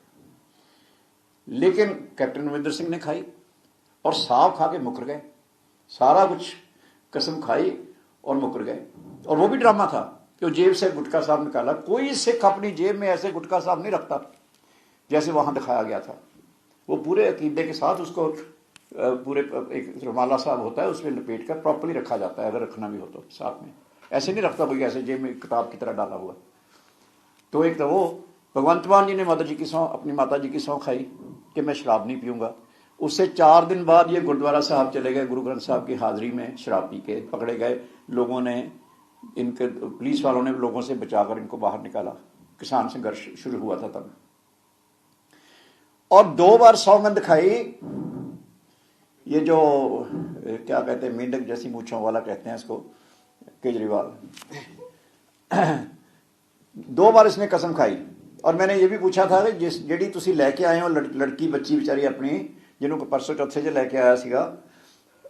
लेकिन कैप्टन अमरिंदर सिंह ने खाई और साफ खा के मुकर गए, सारा कुछ कसम खाई और मुकर गए। और वो भी ड्रामा था कि जेब से गुटखा साहब निकाला। कोई सिख अपनी जेब में ऐसे गुटखा साहब नहीं रखता जैसे वहां दिखाया गया था। वो पूरे अकीदे के साथ उसको पूरे एक रुमाला साहब होता है उसमें लपेट कर प्रॉपरली रखा जाता है, अगर रखना भी हो तो साथ में, ऐसे नहीं रखता कोई ऐसे जेब में किताब की तरह डाला हुआ। तो एक तो वो भगवंत मान जी ने माता जी की सौं, अपनी माता जी की सौं खाई कि मैं शराब नहीं पीऊंगा। उससे 4 दिन बाद ये गुरुद्वारा साहब चले गए, गुरु ग्रंथ साहब की हाजिरी में शराब पी के पकड़े गए। लोगों ने इनके, पुलिस वालों ने लोगों से बचाकर इनको बाहर निकाला। किसान संघर्ष शुरू हुआ था तब। और 2 बार सौगंध खाई। ये जो क्या कहते हैं मेंढक जैसी मूंछों वाला कहते हैं इसको, केजरीवाल 2 बार इसने कसम खाई। और मैंने ये भी पूछा था कि ਜਿਹੜੀ ਤੁਸੀਂ ਲੈ ਕੇ ਆਏ ਹੋ ਲੜਕੀ ਬੱਚੀ ਵਿਚਾਰੀ ਆਪਣੀ, ਜਿਹਨੂੰ ਪਰਸੋਂ ਚੌਥੇ 'ਚ ਲੈ ਕੇ ਆਇਆ ਸੀਗਾ,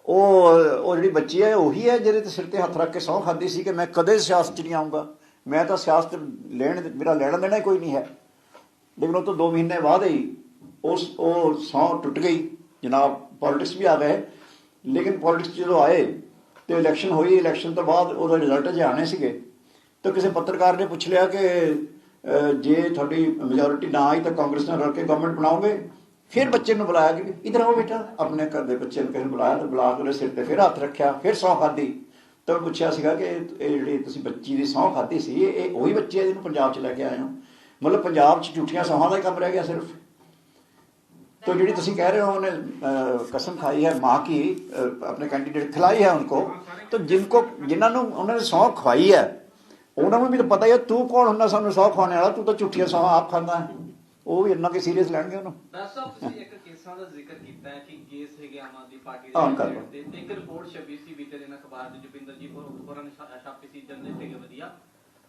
ਉਹ ਜਿਹੜੀ ਬੱਚੀ ਹੈ ਉਹੀ ਹੈ ਜਿਹਦੇ ਤੇ ਸਿਰ ਤੇ ਹੱਥ ਰੱਖ ਕੇ ਸਹੁੰ ਖਾਦੀ ਸੀ ਕਿ ਮੈਂ ਕਦੇ ਸਿਆਸਤ 'ਚ ਨਹੀਂ ਆਊਂਗਾ, ਮੈਂ ਤਾਂ ਸਿਆਸਤ ਮੇਰਾ ਲੈਣਾ ਦੇਣਾ ਹੀ ਕੋਈ ਨਹੀਂ ਹੈ। ਲੇਕਿਨ ਉਹ ਤੋਂ 2 ਮਹੀਨੇ ਬਾਅਦ ਹੀ ਉਹ ਸਹੁੰ ਟੁੱਟ ਗਈ ਜਨਾਬ। ਪੋਲਿਟਿਕਸ ਵੀ ਆ ਗਏ, ਲੇਕਿਨ ਪੋਲਿਟਿਕਸ ਜਦੋਂ ਆਏ ਤੇ ਇਲੈਕਸ਼ਨ ਹੋਈ, ਇਲੈਕਸ਼ਨ ਤੋਂ ਬਾਅਦ ਉਹਦਾ ਰਿਜ਼ਲਟ ਜੇ ਆਣੇ ਸੀਗੇ ਤਾਂ ਕਿਸੇ ਪੱਤਰਕਾਰ ਨੇ ਪੁੱਛ ਲਿਆ ਕਿ ਜੇ ਤੁਹਾਡੀ ਮੈਜੋਰਿਟੀ ਨਾ ਆਈ ਤਾਂ ਕਾਂਗਰਸ ਨਾਲ ਰਲ ਕੇ ਗਵਰਨਮੈਂਟ ਬਣਾਓਗੇ। ਫਿਰ ਬੱਚੇ ਨੂੰ ਬੁਲਾਇਆ ਕਿ ਇਧਰ ਆਓ ਬੇਟਾ, ਆਪਣੇ ਘਰ ਦੇ ਬੱਚੇ ਨੂੰ ਕਿਸੇ ਨੂੰ ਬੁਲਾਇਆ ਤਾਂ ਬੁਲਾ ਕੇ ਉਹਦੇ ਸਿਰ ਤੇ ਫਿਰ ਹੱਥ ਰੱਖਿਆ, ਫਿਰ ਸਹੁੰ ਖਾਧੀ। ਤਾਂ ਪੁੱਛਿਆ ਸੀਗਾ ਕਿ ਇਹ ਜਿਹੜੀ ਤੁਸੀਂ ਬੱਚੀ ਦੀ ਸਹੁੰ ਖਾਧੀ ਸੀ ਇਹ ਉਹੀ ਬੱਚੀ ਹੈ ਜਿਹਨੂੰ ਪੰਜਾਬ 'ਚ ਲੈ ਕੇ ਆਏ ਹੋ? ਮਤਲਬ ਪੰਜਾਬ 'ਚ ਝੂਠੀਆਂ ਸਹੁੰਆਂ ਦਾ ਹੀ ਕੰਮ ਰਹਿ ਗਿਆ ਸਿਰਫ। तो जी तुम कह रहे हो उन्हें कसम खाई है माँ की, अपने कैंडिडेट खिलाई है उनको, तो जिन्होंने उन्होंने सौं खवाई है उन्होंने भी तो पता ही है तू कौन होंगे सानू सौं खवाने वाला, तू तो झूठिया सौं आप खाता है। वो भी इन्ना के सीरियस लैणगे उन्होंने। ਇੱਕ ਕੇਸਾਂ ਦਾ ਜ਼ਿਕਰ ਕੀਤਾ ਹੈ ਕਿ ਕੇਸ ਹੈਗੇ ਆਮ ਆਦਮੀ ਪਾਰਟੀ ਦੇ ਤੇ ਇੱਕ ਰਿਪੋਰਟ ਛਪੀ ਸੀ ਬੀਤੇ ਦਿਨ ਅਖਬਾਰ ਦੇ ਜਪਿੰਦਰਜੀਤ ਹੋਰਾਂ ਨੇ ਛਾਪੀ ਸੀ, ਜਰਨਲਿਸਟ ਹੈਗੇ ਵਧੀਆ,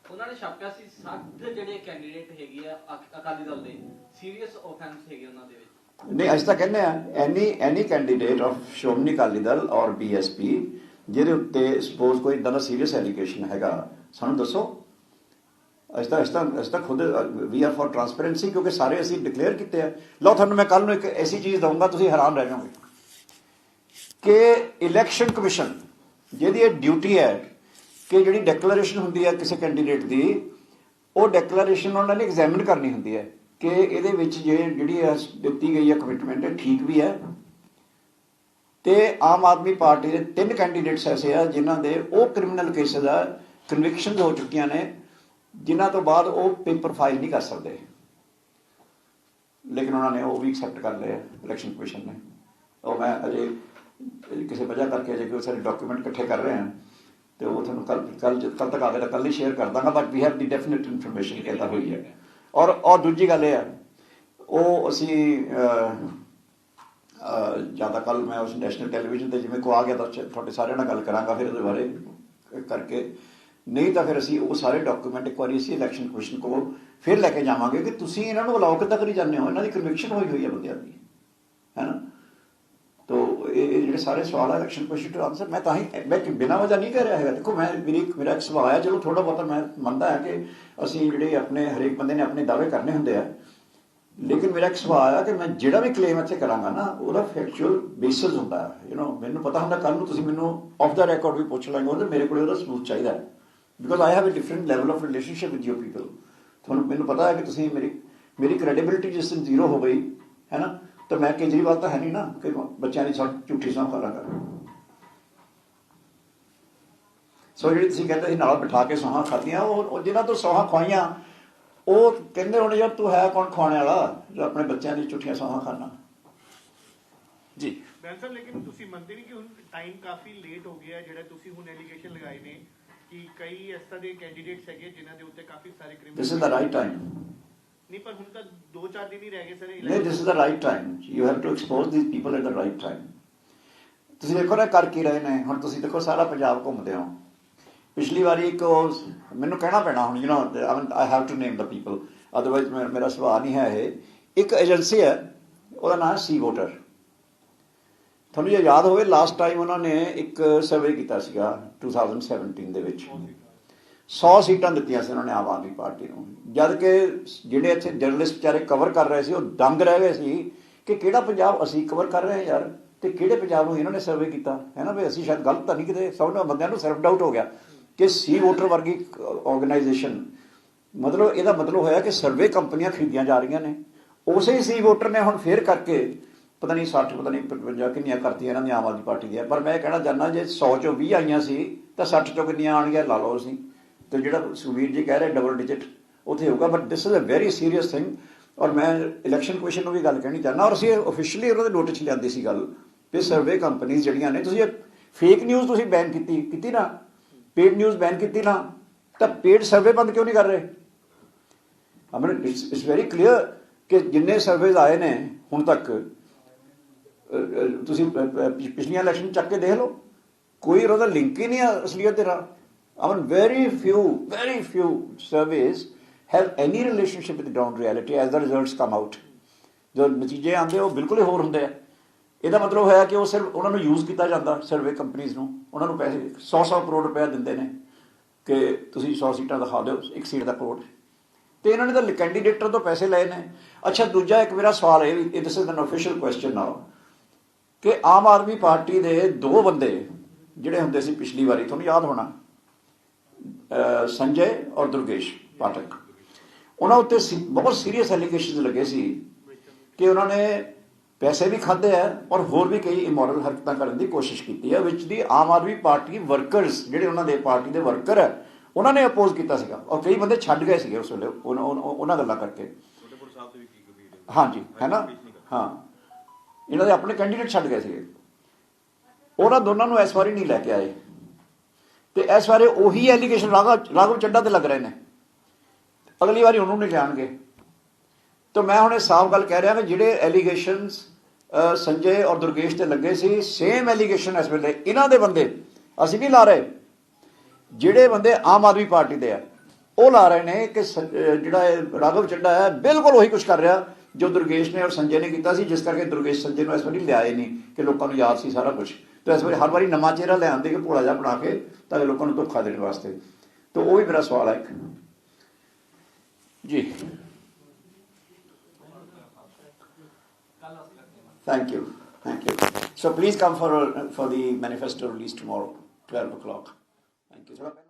ਉਹਨਾਂ ਨੇ ਛਾਪਿਆ ਸੀ 60 ਜਿਹੜੇ ਕੈਂਡੀਡੇਟ ਹੈਗੇ ਆ ਅਕਾਲੀ ਦਲ ਦੇ ਸੀਰੀਅਸ ਆਫੈਂਸ ਹੈਗੇ ਉਹਨਾਂ ਦੇ ਵਿੱਚ। नहीं अस तो कहने एनी कैंडीडेट ऑफ श्रोमणी अकाली दल और BSP ਜਿਹਦੇ ਉੱਤੇ ਸਪੋਜ਼ ਕੋਈ ਇਦਾਂ ਦਾ ਸੀਰੀਅਸ ਐਲੀਗੇਸ਼ਨ ਹੈਗਾ ਸਾਨੂੰ ਦੱਸੋ। ਅਸੀਂ ਤਾਂ ਖੁਦ ਵੀ ਆਰ ਫॉर ਟਰਾਂਸਪੇਰੈਂਸੀ, ਕਿਉਂਕਿ ਸਾਰੇ ਅਸੀਂ ਡਿਕਲੇਅਰ ਕੀਤੇ ਆ। ਲਓ ਤੁਹਾਨੂੰ ਮੈਂ ਕੱਲ ਨੂੰ ਇੱਕ ਐਸੀ ਚੀਜ਼ ਦਊਂਗਾ, ਤੁਸੀਂ ਹੈਰਾਨ ਰਹਿ ਜਾਓਗੇ ਕਿ ਇਲੈਕਸ਼ਨ ਕਮਿਸ਼ਨ ਜਿਹਦੀ ਇਹ ਡਿਊਟੀ ਹੈ ਕਿ ਜਿਹੜੀ ਡੈਕਲੇਰੇਸ਼ਨ ਹੁੰਦੀ ਹੈ ਕਿਸੇ ਕੈਂਡੀਡੇਟ ਦੀ, ਉਹ ਡੈਕਲੇਰੇਸ਼ਨ ਉਹਨਾਂ ਨੇ ਐਗਜ਼ਾਮਿਨ ਕਰਨੀ ਹੁੰਦੀ ਹੈ ਕਿ ਇਹਦੇ ਵਿੱਚ ਜਿਹੜੀ ਦਿੱਤੀ ਗਈ ਹੈ ਕਮਿਟਮੈਂਟ ਹੈ ਠੀਕ ਵੀ ਹੈ। ਤੇ ਆਮ ਆਦਮੀ ਪਾਰਟੀ ਦੇ 3 ਕੈਂਡੀਡੇਟਸ ਐਸੇ ਆ ਜਿਨ੍ਹਾਂ ਦੇ ਉਹ ਕ੍ਰਿਮੀਨਲ ਕੇਸਿਸ ਆ, ਕਨਵਿਕਸ਼ਨਸ ਹੋ ਚੁੱਕੀਆਂ ਨੇ, ਜਿਨ੍ਹਾਂ ਤੋਂ ਬਾਅਦ ਉਹ ਪੇਪਰ ਫਾਈਲ ਨਹੀਂ ਕਰ ਸਕਦੇ, ਲੇਕਿਨ ਉਹਨਾਂ ਨੇ ਉਹ ਵੀ ਐਕਸੈਪਟ ਕਰ ਲਿਆ ਇਲੈਕਸ਼ਨ ਕਮਿਸ਼ਨ ਨੇ। ਉਹ ਮੈਂ ਅਜੇ ਕਿਸੇ ਵਜ੍ਹਾ ਕਰਕੇ ਅਜੇ ਕੋਈ ਸਾਰੇ ਡਾਕੂਮੈਂਟ ਇਕੱਠੇ ਕਰ ਰਹੇ ਹਾਂ, ਤੇ ਉਹ ਤੁਹਾਨੂੰ ਕੱਲ ਤੱਕ ਆ ਕੇ ਤਾਂ ਕੱਲ ਹੀ ਸ਼ੇਅਰ ਕਰ ਦਾਂਗਾ, but we have the definite information ਕਿ ਇੱਦਾਂ ਹੋਈ ਹੈ। ਔਰ ਦੂਜੀ ਗੱਲ ਇਹ ਹੈ, ਉਹ ਅਸੀਂ ਜ਼ਿਆਦਾ ਕੱਲ ਮੈਂ ਉਸ ਨੈਸ਼ਨਲ ਟੈਲੀਵਿਜ਼ਨ 'ਤੇ ਜਿਵੇਂ ਕੋ ਆ ਗਿਆ ਤਾਂ ਤੁਹਾਡੇ ਸਾਰਿਆਂ ਨਾਲ ਗੱਲ ਕਰਾਂਗਾ ਫਿਰ ਉਹਦੇ ਬਾਰੇ ਕਰਕੇ, ਨਹੀਂ ਤਾਂ ਫਿਰ ਅਸੀਂ ਉਹ ਸਾਰੇ ਡਾਕੂਮੈਂਟ ਇੱਕ ਵਾਰੀ ਅਸੀਂ ਇਲੈਕਸ਼ਨ ਕਮਿਸ਼ਨ ਕੋਲ ਫਿਰ ਲੈ ਕੇ ਜਾਵਾਂਗੇ ਕਿ ਤੁਸੀਂ ਇਹਨਾਂ ਨੂੰ ਅਲਾਓ ਕਿੱਦਾਂ ਕਰੀ ਜਾਂਦੇ ਹੋ, ਇਹਨਾਂ ਦੀ ਕਨਵਿਕਸ਼ਨ ਹੋਈ ਹੈ ਬੰਦਿਆਂ ਦੀ, ਹੈ ਨਾ। ਤੋ ਇਹ ਜਿਹੜੇ ਸਾਰੇ ਸਵਾਲ ਆ ਇਲੈਕਸ਼ਨ ਕਮਿਸ਼ਨ ਤੋਂ ਆਨਸਰ ਮੈਂ ਤਾਂ ਹੀ ਮੈਂ ਬਿਨਾਂ ਵਜ੍ਹਾ ਨਹੀਂ ਕਹਿ ਰਿਹਾ ਹੈਗਾ। ਦੇਖੋ ਮੇਰਾ ਇੱਕ ਸਵਾਲ ਆਇਆ, ਚਲੋ ਥੋੜ੍ਹਾ ਬਹੁਤਾ ਮੈਂ ਮੰਨਦਾ ਹੈ ਕਿ ਅਸੀਂ ਜਿਹੜੇ ਆਪਣੇ ਹਰੇਕ ਬੰਦੇ ਨੇ ਆਪਣੇ ਦਾਅਵੇ ਕਰਨੇ ਹੁੰਦੇ ਆ, ਲੇਕਿਨ ਮੇਰਾ ਇੱਕ ਸਵਾਲ ਆ ਕਿ ਮੈਂ ਜਿਹੜਾ ਵੀ ਕਲੇਮ ਇੱਥੇ ਕਰਾਂਗਾ ਨਾ ਉਹਦਾ ਫੈਕਚੁਅਲ ਬੇਸਿਸ ਹੁੰਦਾ ਹੈ। ਮੈਨੂੰ ਪਤਾ ਹੁੰਦਾ ਕੱਲ ਨੂੰ ਤੁਸੀਂ ਮੈਨੂੰ ਆਫ ਦਾ ਰਿਕਾਰਡ ਵੀ ਪੁੱਛ ਲਾਂਗੇ ਤਾਂ ਮੇਰੇ ਕੋਲ ਉਹਦਾ ਸਬੂਤ ਚਾਹੀਦਾ ਹੈ, because I have a different level of relationship with your people. ਤੁਹਾਨੂੰ ਮੈਨੂੰ ਪਤਾ ਹੈ ਕਿ ਤੁਸੀਂ ਮੇਰੀ ਕ੍ਰੈਡੀਬਿਲਿਟੀ ਜਿਸ ਦਿਨ ਜ਼ੀਰੋ ਹੋ ਗਈ ਹੈ ਨਾ, ਤਾਂ ਮੈਂ ਕੇਜਰੀਵਾਲ ਤਾਂ ਹੈ ਨਹੀਂ ਨਾ ਕਿ ਬੱਚਿਆਂ ਦੀ ਝੂਠੀ ਸਹੁੰ ਖਾਲਾਂਗਾ। ਸੋ ਜਿਹੜੀ ਤੁਸੀਂ ਕਹਿੰਦੇ ਸੀ ਨਾਲ ਬਿਠਾ ਕੇ ਸਹੁੰ ਖਾਧੀਆਂ, ਉਹ ਜਿਹਨਾਂ ਤੋਂ ਸਹੁੰ ਖਵਾਈਆਂ ਉਹ ਕਹਿੰਦੇ ਹੁਣ ਯਾਰ ਤੂੰ ਹੈ ਕੌਣ ਖਾਣੇ ਵਾਲਾ ਜੋ ਆਪਣੇ ਬੱਚਿਆਂ ਦੀ ਝੂਠੀਆਂ ਸਹੁੰ ਖਾਣਾ ਜੀ। ਬੈਂਸ ਸਰ, ਲੇਕਿਨ ਤੁਸੀਂ ਮੰਨਦੇ ਨਹੀਂ ਕਿ ਹੁਣ ਟਾਈਮ ਕਾਫੀ ਲੇਟ ਹੋ ਗਿਆ, ਜਿਹੜੇ ਤੁਸੀਂ ਹੁਣ ਐਲੀਗੇਸ਼ਨ ਲਗਾਏ ਨੇ ਕਿ ਕਈ ਇਸ ਤਰ੍ਹਾਂ ਦੇ ਕੈਂਡੀਡੇਟਸ ਹੈਗੇ ਜਿਨ੍ਹਾਂ ਦੇ ਉੱਤੇ ਕਾਫੀ ਸਾਰੇ criminal. This is the right time. ਨਹੀਂ, ਪਰ ਹੁਣ ਤਾਂ 2-4 ਦਿਨ ਹੀ ਰਹਿ ਗਏ ਸਰ। ਨਹੀਂ, this is the right time. You have to expose these people at the right time. ਤੁਸੀਂ ਦੇਖੋ ਨਾ ਕਰ ਕੀ ਰਹੇ ਨੇ ਹੁਣ, ਤੁਸੀਂ ਦੇਖੋ ਸਾਰਾ ਪੰਜਾਬ ਘੁੰਮਦੇ ਹੋ। ਪਿਛਲੀ ਵਾਰੀ ਇੱਕ ਮੈਨੂੰ ਕਹਿਣਾ ਪੈਣਾ ਹੁਣ I have to name the people, otherwise ਮੇਰਾ ਸਵਾਲ ਨਹੀਂ ਹੈ ਇਹ। ਇੱਕ ਏਜੰਸੀ ਹੈ, ਉਹਦਾ ਨਾਮ ਹੈ ਸੀ ਵੋਟਰ। ਤੁਹਾਨੂੰ ਜੇ ਯਾਦ ਹੋਵੇ ਲਾਸਟ ਟਾਈਮ ਉਹਨਾਂ ਨੇ ਇੱਕ ਸਰਵੇ ਕੀਤਾ ਸੀਗਾ 2017 ਦੇ ਵਿੱਚ, 100 ਸੀਟਾਂ ਦਿੱਤੀਆਂ ਸੀ ਉਹਨਾਂ ਨੇ ਆਮ ਆਦਮੀ ਪਾਰਟੀ ਨੂੰ, ਜਦ ਕਿ ਜਿਹੜੇ ਇੱਥੇ ਜਰਨਲਿਸਟ ਵਿਚਾਰੇ ਕਵਰ ਕਰ ਰਹੇ ਸੀ ਉਹ ਦੰਗ ਰਹਿ ਗਏ ਸੀ ਕਿ ਕਿਹੜਾ ਪੰਜਾਬ ਅਸੀਂ ਕਵਰ ਕਰ ਰਹੇ ਹਾਂ ਯਾਰ, ਤੇ ਕਿਹੜੇ ਪੰਜਾਬ ਨੂੰ ਇਹਨਾਂ ਨੇ ਸਰਵੇ ਕੀਤਾ ਹੈ ਨਾ, ਵੀ ਅਸੀਂ ਸ਼ਾਇਦ ਗਲਤ ਤਾਂ ਨਹੀਂ ਕਿਤੇ। ਸਭ ਨੂੰ ਬੰਦਿਆਂ ਨੂੰ ਸੈਲਫ ਡਾਊਟ ਹੋ ਗਿਆ ਕਿ ਸੀ ਵੋਟਰ ਵਰਗੀ ਆਰਗੇਨਾਈਜੇਸ਼ਨ, ਮਤਲਬ ਇਹਦਾ ਮਤਲਬ ਹੋਇਆ ਕਿ ਸਰਵੇ ਕੰਪਨੀਆਂ ਖਰੀਦੀਆਂ ਜਾ ਰਹੀਆਂ ਨੇ। ਉਸੇ ਸੀ ਵੋਟਰ ਨੇ ਹੁਣ ਫੇਰ ਕਰਕੇ ਪਤਾ ਨਹੀਂ 60 ਪਤਾ ਨਹੀਂ 55 ਕਿੰਨੀਆਂ ਕਰਤੀਆਂ ਇਹਨਾਂ ਦੀਆਂ ਆਮ ਆਦਮੀ ਪਾਰਟੀ ਦੀਆਂ। ਪਰ ਮੈਂ ਇਹ ਕਹਿਣਾ ਚਾਹੁੰਦਾ ਜੇ 100 ਚੋਂ 20 ਆਈਆਂ ਸੀ ਤਾਂ 60 ਚੋਂ ਕਿੰਨੀਆਂ ਆਉਣਗੀਆਂ ਲਾ ਲਓ ਅਸੀਂ, ਤੇ ਜਿਹੜਾ ਸੁਖਬੀਰ ਜੀ ਕਹਿ ਰਹੇ ਡਬਲ ਡਿਜਿਟ ਉੱਥੇ ਹੋਊਗਾ। But this is a very serious thing. ਔਰ ਮੈਂ ਇਲੈਕਸ਼ਨ ਕਮਿਸ਼ਨ ਨੂੰ ਵੀ ਗੱਲ ਕਹਿਣੀ ਚਾਹੁੰਦਾ, ਔਰ ਅਸੀਂ ਓਫੀਸ਼ੀਅਲੀ ਉਹਨਾਂ ਦੇ ਨੋਟਿਸ ਲਿਆਂਦੀ ਸੀ ਗੱਲ ਵੀ ਸਰਵੇ ਕੰਪਨੀਜ਼ ਜਿਹੜੀਆਂ ਨੇ, ਤੁਸੀਂ ਫੇਕ ਨਿਊਜ਼ ਤੁਸੀਂ ਬੈਨ ਕੀਤੀ ਨਾ, ਪੇਡ ਨਿਊਜ਼ ਬੈਨ ਕੀਤੀ ਨਾ, ਤਾਂ ਪੇਡ ਸਰਵੇ ਬੰਦ ਕਿਉਂ ਨਹੀਂ ਕਰ ਰਹੇ? ਇਟਸ ਵੈਰੀ ਕਲੀਅਰ ਕਿ ਜਿੰਨੇ ਸਰਵੇਜ਼ ਆਏ ਨੇ ਹੁਣ ਤੱਕ, ਤੁਸੀਂ ਪਿਛਲੀਆਂ ਇਲੈਕਸ਼ਨ ਚੱਕ ਕੇ ਦੇਖ ਲਓ, ਕੋਈ ਉਹਦਾ ਲਿੰਕ ਹੀ ਨਹੀਂ ਹੈ ਅਸਲੀਅਤ ਦੇ ਨਾਲ। very few surveys have any relationship with ground reality as the results come out. ਜੋ ਨਤੀਜੇ ਆਉਂਦੇ ਉਹ ਬਿਲਕੁਲ ਹੀ ਹੋਰ ਹੁੰਦੇ ਆ। ਇਹਦਾ ਮਤਲਬ ਹੋਇਆ ਕਿ ਉਹ ਸਿਰਫ ਉਹਨਾਂ ਨੂੰ ਯੂਜ਼ ਕੀਤਾ ਜਾਂਦਾ, ਸਰਵੇ ਕੰਪਨੀਜ਼ ਨੂੰ, ਉਹਨਾਂ ਨੂੰ ਪੈਸੇ 100 ਕਰੋੜ ਰੁਪਇਆ ਦਿੰਦੇ ਨੇ ਕਿ ਤੁਸੀਂ 100 ਸੀਟਾਂ ਦਿਖਾ ਦਿਓ, 1 ਸੀਟ ਦਾ ਕਰੋੜ, ਤੇ ਇਹਨਾਂ ਨੇ ਤਾਂ ਕੈਂਡੀਡੇਟਾਂ ਤੋਂ ਪੈਸੇ ਲਏ ਨੇ। ਅੱਛਾ, ਦੂਜਾ ਇੱਕ ਮੇਰਾ ਸਵਾਲ ਇਹ ਵੀ, this is an official question now, ਕਿ ਆਮ ਆਦਮੀ ਪਾਰਟੀ ਦੇ 2 ਬੰਦੇ ਜਿਹੜੇ ਹੁੰਦੇ ਸੀ ਪਿਛਲੀ ਵਾਰੀ, ਤੁਹਾਨੂੰ ਯਾਦ ਹੋਣਾ, ਸੰਜੇ ਔਰ ਦੁਰਗੇਸ਼ ਪਾਠਕ, ਉਹਨਾਂ ਉੱਤੇ ਬਹੁਤ ਸੀਰੀਅਸ ਐਲੀਗੇਸ਼ਨ ਲੱਗੇ ਸੀ ਕਿ ਉਹਨਾਂ ਨੇ ਪੈਸੇ ਵੀ ਖਾਧੇ ਹੈ ਔਰ ਹੋਰ ਵੀ ਕਈ ਇਮੋਰਲ ਹਰਕਤਾਂ ਕਰਨ ਦੀ ਕੋਸ਼ਿਸ਼ ਕੀਤੀ ਹੈ, ਵਿੱਚ ਦੀ ਆਮ ਆਦਮੀ ਪਾਰਟੀ ਵਰਕਰਸ ਜਿਹੜੇ ਉਹਨਾਂ ਦੇ ਪਾਰਟੀ ਦੇ ਵਰਕਰ ਹੈ ਉਹਨਾਂ ਨੇ ਅਪੋਜ਼ ਕੀਤਾ ਸੀਗਾ, ਔਰ ਕਈ ਬੰਦੇ ਛੱਡ ਗਏ ਸੀਗੇ ਉਸ ਵੇਲੇ ਉਹਨਾਂ ਗੱਲਾਂ ਕਰਕੇ। ਹਾਂਜੀ, ਹੈ ਨਾ, ਹਾਂ, ਇਹਨਾਂ ਦੇ ਆਪਣੇ ਕੈਂਡੀਡੇਟ ਛੱਡ ਗਏ ਸੀਗੇ। ਉਹਨਾਂ ਦੋਨਾਂ ਨੂੰ ਇਸ ਵਾਰੀ ਨਹੀਂ ਲੈ ਕੇ ਆਏ, ਤੇ ਇਸ ਬਾਰੇ ਉਹੀ ਐਲੀਗੇਸ਼ਨ ਰਾਘਵ ਚੱਡਾ ਤੇ ਲੱਗ ਰਹੇ ਨੇ, ਅਗਲੀ ਵਾਰੀ ਉਹਨੂੰ ਨਹੀਂ ਲਿਆਉਣਗੇ। ਤਾਂ ਮੈਂ ਹੁਣ ਇਹ ਸਾਫ਼ ਗੱਲ ਕਹਿ ਰਿਹਾ ਕਿ ਜਿਹੜੇ ਐਲੀਗੇਸ਼ਨਸ ਸੰਜੇ ਔਰ ਦੁਰਗੇਸ਼ ਤੇ ਲੱਗੇ ਸੀ, ਸੇਮ ਐਲੀਗੇਸ਼ਨ ਇਸ ਵੇਲੇ ਇਹਨਾਂ ਦੇ ਬੰਦੇ ਅਸੀਂ ਨਹੀਂ ਲਾ ਰਹੇ, ਜਿਹੜੇ ਬੰਦੇ ਆਮ ਆਦਮੀ ਪਾਰਟੀ ਦੇ ਆ ਉਹ ਲਾ ਰਹੇ ਨੇ ਕਿ ਜਿਹੜਾ ਇਹ ਰਾਘਵ ਚੱਡਾ ਹੈ ਬਿਲਕੁਲ ਉਹੀ ਕੁਛ ਕਰ ਰਿਹਾ ਜੋ ਦੁਰਗੇਸ਼ ਨੇ ਔਰ ਸੰਜੇ ਨੇ ਕੀਤਾ ਸੀ, ਜਿਸ ਕਰਕੇ ਦੁਰਗੇਸ਼ ਸੰਜੇ ਨੂੰ ਇਸ ਵਾਰੀ ਲਿਆਏ ਨਹੀਂ ਕਿ ਲੋਕਾਂ ਨੂੰ ਯਾਦ ਸੀ ਸਾਰਾ ਕੁਛ। ਤੇ ਇਸ ਵਾਰੀ ਹਰ ਵਾਰੀ ਨਵਾਂ ਚਿਹਰਾ ਲੈ ਆਉਂਦੇ ਕਿ ਭੋਲਾ ਜਿਹਾ ਬਣਾ ਕੇ ਤਾਂ ਕਿ ਲੋਕਾਂ ਨੂੰ ਧੋਖਾ ਦੇਣ ਵਾਸਤੇ। ਤਾਂ ਉਹ ਵੀ ਮੇਰਾ ਸਵਾਲ ਹੈ ਇੱਕ। जी, thank you. So please come for the manifesto release tomorrow, 12 o'clock. Thank you.